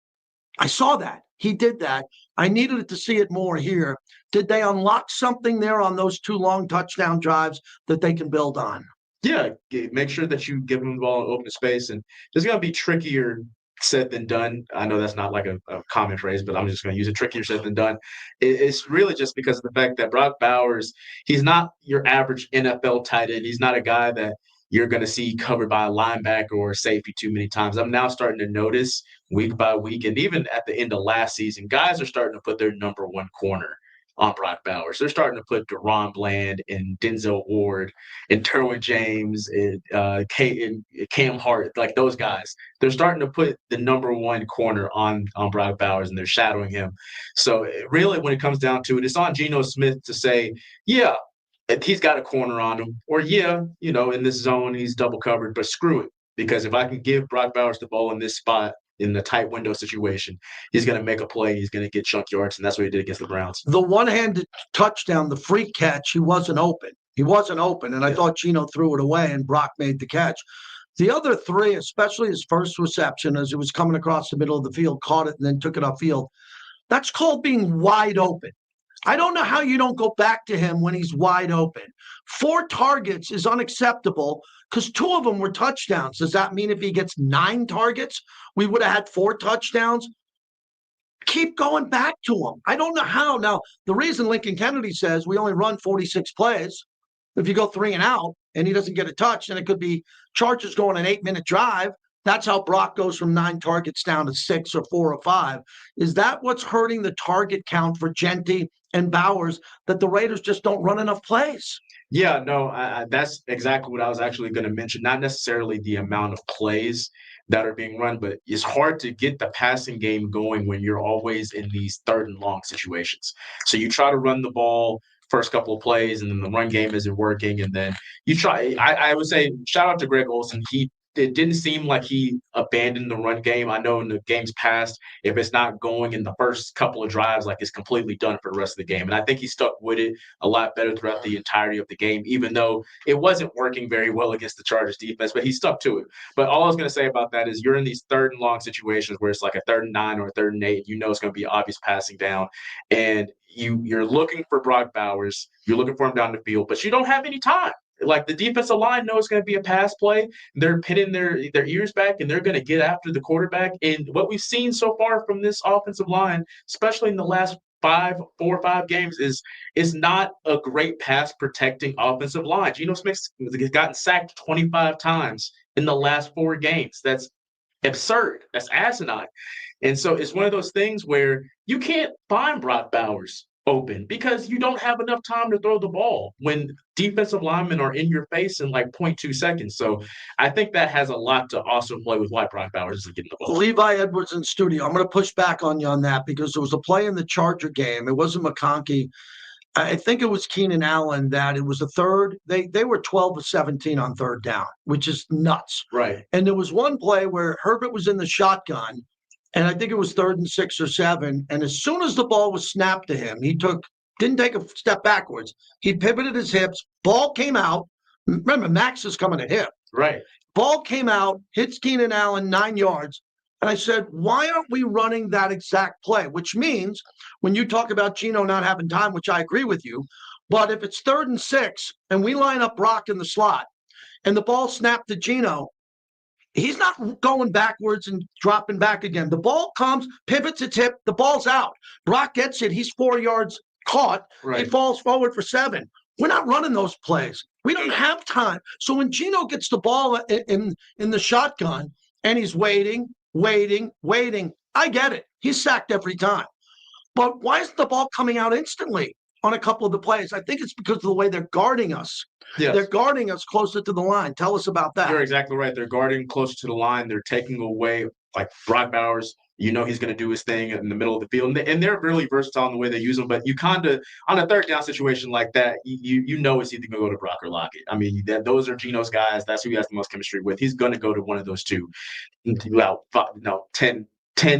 I saw that. He did that. I needed to see it more here. Did they unlock something there on those 2 long touchdown drives that they can build on? Yeah, make sure that you give them the ball in open space. And it's going to be trickier said than done. I know that's not like a common phrase, but I'm just going to use it. Trickier said than done. It's really just because of the fact that Brock Bowers, he's not your average NFL tight end. He's not a guy that you're going to see covered by a linebacker or a safety too many times. I'm now starting to notice week by week, and even at the end of last season, guys are starting to put their number 1 corner on Brock Bowers. They're starting to put DeRon Bland and Denzel Ward and Derwin James and Cam Hart, like those guys. They're starting to put the number 1 corner on Brock Bowers, and they're shadowing him. So really, when it comes down to it, it's on Geno Smith to say, yeah, he's got a corner on him, or yeah, in this zone he's double covered, but screw it, because if I can give Brock Bowers the ball in this spot in the tight window situation, he's going to make a play. He's going to get chunk yards, and that's what he did against the Browns. The one-handed touchdown, the free catch, he wasn't open. And I thought Geno threw it away, and Brock made the catch. The other 3, especially his first reception as it was coming across the middle of the field, caught it and then took it upfield. That's called being wide open. I don't know how you don't go back to him when he's wide open. 4 targets is unacceptable because 2 of them were touchdowns. Does that mean if he gets 9 targets, we would have had 4 touchdowns? Keep going back to him. I don't know how. Now, the reason Lincoln Kennedy says we only run 46 plays, if you go 3 and out and he doesn't get a touch, then it could be Chargers going an 8-minute drive. That's how Brock goes from 9 targets down to 6 or 4 or 5. Is that what's hurting the target count for Genty and Bowers, that the Raiders just don't run enough plays? Yeah, no, that's exactly what I was actually going to mention. Not necessarily the amount of plays that are being run, but it's hard to get the passing game going when you're always in these 3rd and long situations. So you try to run the ball first couple of plays, and then the run game isn't working, and then you try. I would say shout out to Greg Olsen. He it didn't seem like he abandoned the run game. I know in the games past, if it's not going in the first couple of drives, like it's completely done for the rest of the game. And I think he stuck with it a lot better throughout the entirety of the game, even though it wasn't working very well against the Chargers defense, but he stuck to it. But all I was going to say about that is you're in these 3rd and long situations where it's like a 3rd and 9 or a 3rd and 8. You know it's going to be obvious passing down. And you're looking for Brock Bowers. You're looking for him down the field, but you don't have any time. Like the defensive line knows it's going to be a pass play. They're pinning their ears back, and they're going to get after the quarterback. And what we've seen so far from this offensive line, especially in the last 4 or 5 games, is not a great pass protecting offensive line. Geno Smith's gotten sacked 25 times in the last 4 games. That's absurd. That's asinine. And so it's one of those things where you can't find Brock Bowers open because you don't have enough time to throw the ball when defensive linemen are in your face in like 0.2 seconds. So I think that has a lot to also play with why Brock Bowers isn't getting the ball. Levi Edwards in studio. I'm going to push back on you on that because there was a play in the Charger game. It wasn't McConkey. I think it was Keenan Allen that it was the third. They were 12 of 17 on 3rd down, which is nuts. Right. And there was one play where Herbert was in the shotgun, and I think it was 3rd and 6 or 7. And as soon as the ball was snapped to him, didn't take a step backwards. He pivoted his hips. Ball came out. Remember, Max is coming at him. Right. Ball came out, hits Keenan Allen 9 yards. And I said, why aren't we running that exact play? Which means when you talk about Geno not having time, which I agree with you, but if it's 3rd and 6 and we line up Brock in the slot and the ball snapped to Geno, he's not going backwards and dropping back again. The ball comes, pivots its hip, the ball's out. Brock gets it. He's 4 yards caught. Right. He falls forward for 7. We're not running those plays. We don't have time. So when Geno gets the ball in the shotgun and he's waiting, I get it. He's sacked every time. But why isn't the ball coming out instantly on a couple of the plays? I think it's because of the way they're guarding us. Yes. They're guarding us closer to the line. Tell us about that. You're exactly right. They're guarding closer to the line. They're taking away, like Brock Bowers, he's going to do his thing in the middle of the field. And they're really versatile in the way they use them. But you kind of, on a 3rd down situation like that, you know it's either going to go to Brock or Lockett. I mean, those are Geno's guys. That's who he has the most chemistry with. He's going to go to one of those two about 10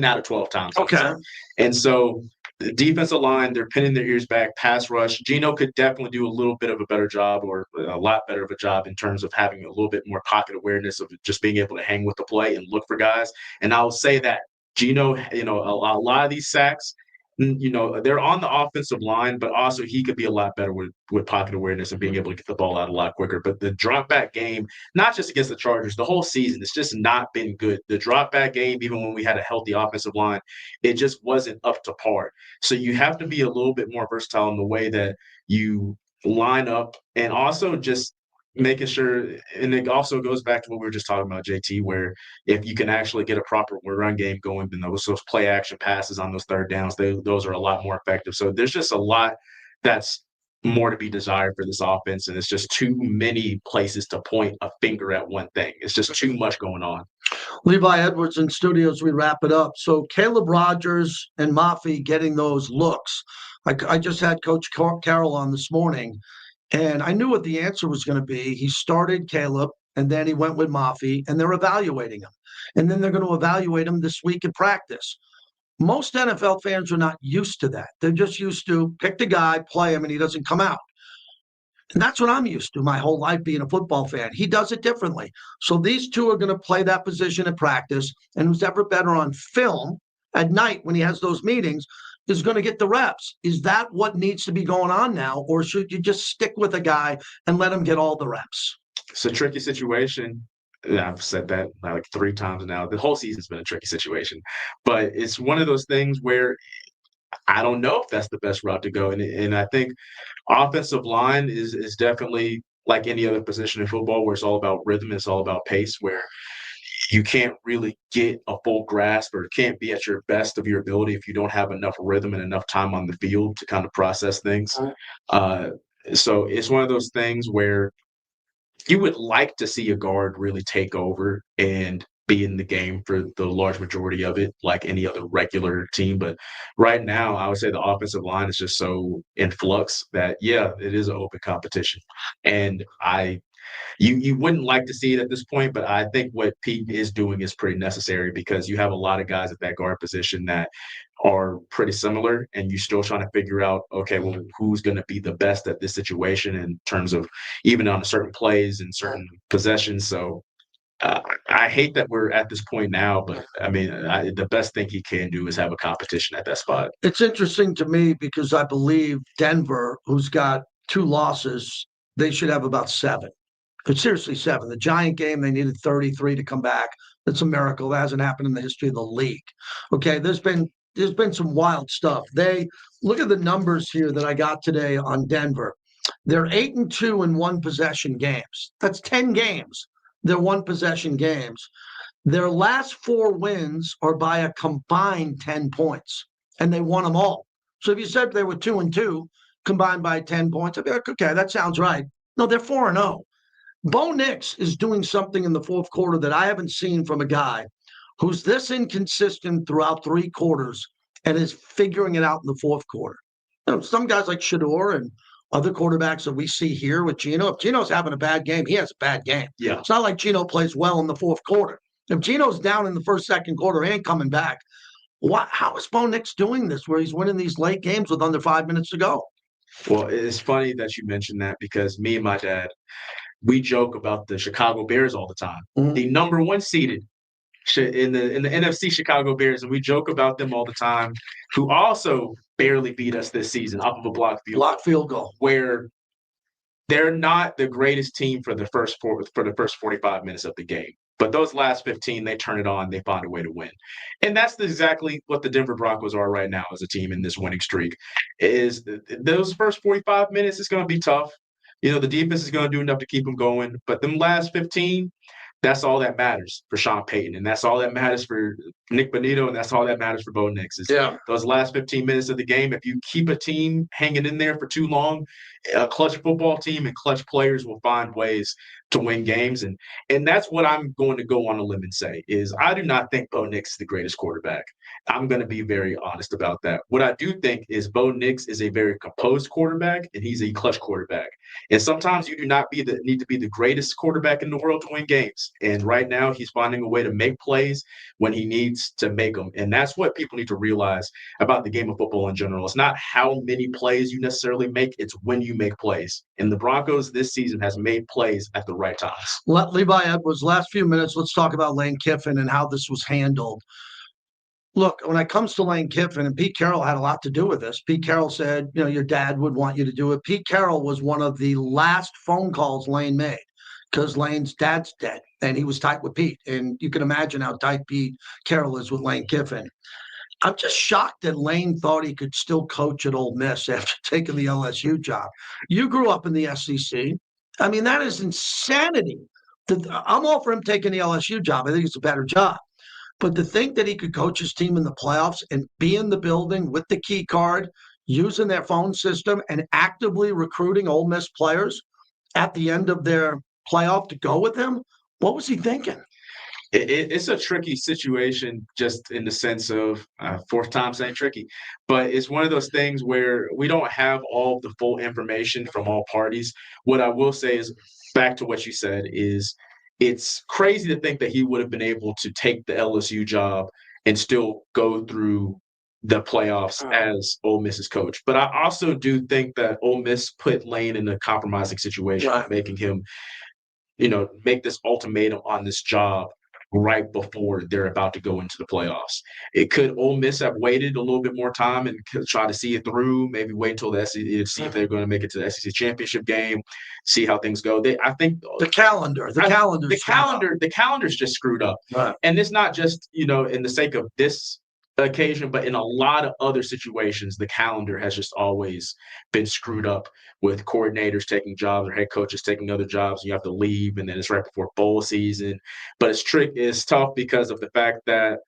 out of 12 times. Okay. And so the defensive line, they're pinning their ears back, pass rush. Geno could definitely do a little bit of a better job, or a lot better of a job in terms of having a little bit more pocket awareness of just being able to hang with the play and look for guys. And I'll say that Geno, a lot of these sacks, they're on the offensive line, but also he could be a lot better with pocket awareness and being able to get the ball out a lot quicker. But the drop back game, not just against the Chargers, the whole season, it's just not been good. The drop back game, even when we had a healthy offensive line, it just wasn't up to par. So you have to be a little bit more versatile in the way that you line up, and also just making sure, and it also goes back to what we were just talking about, JT, where if you can actually get a proper run game going, then those play action passes on those 3rd downs, those are a lot more effective. So there's just a lot that's more to be desired for this offense, and it's just too many places to point a finger at one thing. It's just too much going on. Levi Edwards in studios, we wrap it up. So Caleb Rogers and Mafi getting those looks. I just had Coach Carroll on this morning, and I knew what the answer was going to be. He started Caleb, and then he went with Mafi, and they're evaluating him. And then they're going to evaluate him this week in practice. Most NFL fans are not used to that. They're just used to pick the guy, play him, and he doesn't come out. And that's what I'm used to my whole life being a football fan. He does it differently. So these two are going to play that position in practice, and who's ever better on film at night when he has those meetings is going to get the reps. Is that what needs to be going on now, or should you just stick with a guy and let him get all the reps? It's a tricky situation. I've said that like 3 times now. The whole season's been a tricky situation. But it's one of those things where I don't know if that's the best route to go. And I think offensive line is definitely like any other position in football where it's all about rhythm, it's all about pace, where you can't really get a full grasp or can't be at your best of your ability if you don't have enough rhythm and enough time on the field to kind of process things. So it's one of those things where you would like to see a guard really take over and be in the game for the large majority of it, like any other regular team. But right now, I would say the offensive line is just so in flux that, yeah, it is an open competition. And I You wouldn't like to see it at this point, but I think what Pete is doing is pretty necessary because you have a lot of guys at that guard position that are pretty similar, and you're still trying to figure out, okay, well, who's going to be the best at this situation in terms of even on certain plays and certain possessions. So I hate that we're at this point now, but I mean, the best thing he can do is have a competition at that spot. It's interesting to me because I believe Denver, who's got 2 losses, they should have about 7. It's seriously 7. The Giant game, they needed 33 to come back. That's a miracle. That hasn't happened in the history of the league. Okay, there's been some wild stuff. They look at the numbers here that I got today on Denver. They're 8-2 in one possession games. That's 10 games. They're one possession games. Their last 4 wins are by a combined 10 points, and they won them all. So if you said they were 2-2 combined by 10 points, I'd be like, okay, that sounds right. No, they're 4-0. Bo Nix is doing something in the fourth quarter that I haven't seen from a guy who's this inconsistent throughout 3 quarters and is figuring it out in the fourth quarter. You know, some guys like Shador and other quarterbacks that we see here with Geno, if Geno's having a bad game, he has a bad game. Yeah. It's not like Geno plays well in the fourth quarter. If Geno's down in the first, second quarter, he ain't coming back. How is Bo Nix doing this where he's winning these late games with under 5 minutes to go? Well, it's funny that you mentioned that because me and my dad, we joke about the Chicago Bears all the time. Mm-hmm. The number 1 seeded in the NFC Chicago Bears, and we joke about them all the time, who also barely beat us this season off of a blocked field goal, where they're not the greatest team for the first 45 minutes of the game. But those last 15, they turn it on, they find a way to win. And that's exactly what the Denver Broncos are right now as a team in this winning streak. Is those first 45 minutes is going to be tough. You know, the defense is going to do enough to keep them going. But them last 15, that's all that matters for Sean Payton. And that's all that matters for Nick Bonito. And that's all that matters for Bo Nix. Those last 15 minutes of the game, if you keep a team hanging in there for too long, a clutch football team and clutch players will find ways to win games. And that's what I'm going to go on a limb and say is I do not think Bo Nix is the greatest quarterback. I'm going to be very honest about that. What I do think is Bo Nix is a very composed quarterback, and he's a clutch quarterback. And sometimes you do not need to be the greatest quarterback in the world to win games. And right now he's finding a way to make plays when he needs to make them. And that's what people need to realize about the game of football in general. It's not how many plays you necessarily make, it's when you make plays. And the Broncos this season has made plays at the right times. Levi Edwards, last few minutes, let's talk about Lane Kiffin and how this was handled. Look, when it comes to Lane Kiffin, and Pete Carroll had a lot to do with this. Pete Carroll said, you know, your dad would want you to do it. Pete Carroll was one of the last phone calls Lane made because Lane's dad's dead, and he was tight with Pete. And you can imagine how tight Pete Carroll is with Lane Kiffin. I'm just shocked that Lane thought he could still coach at Ole Miss after taking the LSU job. You grew up in the SEC. I mean, that is insanity. I'm all for him taking the LSU job. I think it's a better job. But to think that he could coach his team in the playoffs and be in the building with the key card, using their phone system and actively recruiting Ole Miss players at the end of their playoff to go with him, what was he thinking? It's a tricky situation just in the sense of fourth time saying tricky, but it's one of those things where we don't have all the full information from all parties. What I will say is back to what you said is it's crazy to think that he would have been able to take the LSU job and still go through the playoffs as Ole Miss's coach. But I also do think that Ole Miss put Lane in a compromising situation, making him, you know, make this ultimatum on this job right before they're about to go into the playoffs. It could Ole Miss have waited a little bit more time and try to see it through, maybe wait until the SEC, see if they're going to make it to the SEC championship game, see how things go. I think the calendar's just screwed up. Right. And it's not just, you know, in the sake of this occasion, but in a lot of other situations, the calendar has just always been screwed up with coordinators taking jobs or head coaches taking other jobs. And you have to leave, and then it's right before bowl season. But it's tough because of the fact that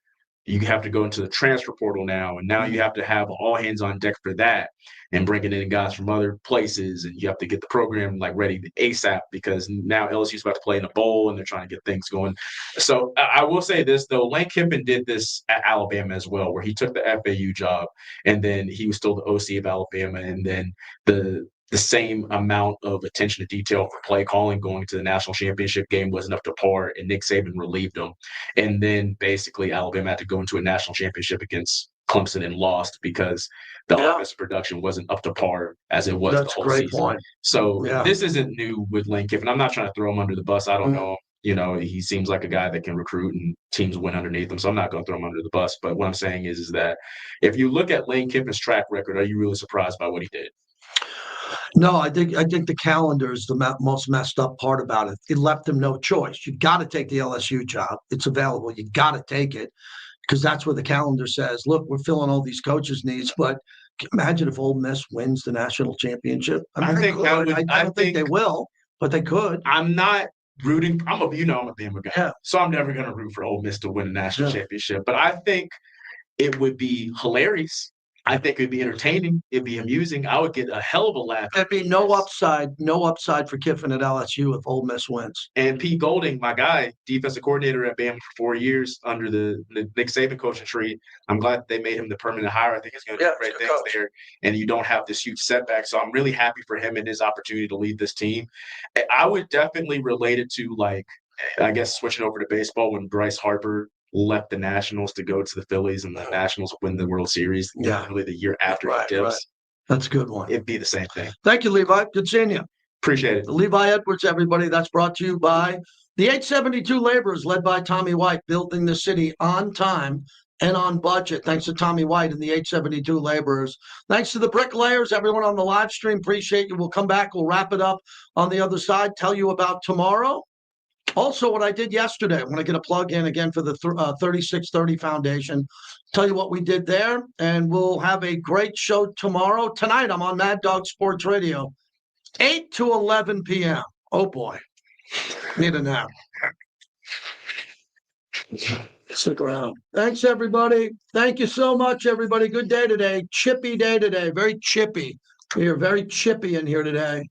you have to go into the transfer portal now, and now you have to have all hands on deck for that and bringing in guys from other places, and you have to get the program like ready ASAP because now LSU's about to play in a bowl and they're trying to get things going. So I will say this though, Lane Kiffin did this at Alabama as well, where he took the FAU job and then he was still the OC of Alabama, and then the the same amount of attention to detail for play calling going to the national championship game wasn't up to par, and Nick Saban relieved them. And then basically Alabama had to go into a national championship against Clemson and lost because the offensive production wasn't up to par as it was the whole season. Point. So this isn't new with Lane Kiffin. I'm not trying to throw him under the bus. I don't know him. You know, he seems like a guy that can recruit and teams win underneath him. So I'm not going to throw him under the bus. But what I'm saying is that if you look at Lane Kiffin's track record, are you really surprised by what he did? No, I think the calendar is the most messed up part about it. It left him no choice. You got to take the LSU job. It's available. You got to take it because that's where the calendar says, look, we're filling all these coaches' needs. But imagine if Ole Miss wins the national championship. I think I don't think they will, but they could. I'm not rooting. I'm a Bama guy, so I'm never going to root for Ole Miss to win a national championship. But I think it would be hilarious. I think it'd be entertaining. It'd be amusing. I would get a hell of a laugh. There'd be no upside for Kiffin at LSU if Ole Miss wins. And Pete Golding, my guy, defensive coordinator at Bama for 4 years under the Nick Saban coaching tree. I'm glad they made him the permanent hire. I think he's going to do great things there. And you don't have this huge setback. So I'm really happy for him and his opportunity to lead this team. I would definitely relate it to, like, I guess switching over to baseball when Bryce Harper left the Nationals to go to the Phillies and the Nationals win the World Series literally the year after he dips. Right. That's a good one. It'd be the same thing. Thank you, Levi. Good seeing you. Appreciate it. Levi Edwards, everybody. That's brought to you by the 872 Laborers, led by Tommy White, building the city on time and on budget. Thanks to Tommy White and the 872 Laborers. Thanks to the bricklayers, everyone on the live stream. Appreciate you. We'll come back. We'll wrap it up on the other side. Tell you about tomorrow. Also, what I did yesterday, I want to get a plug in again for the 3630 Foundation. Tell you what we did there, and we'll have a great show tomorrow. Tonight, I'm on Mad Dog Sports Radio, 8 to 11 p.m. Oh, boy. Need a nap. Stick around. Thanks, everybody. Thank you so much, everybody. Good day today. Chippy day today. Very chippy. We are very chippy in here today.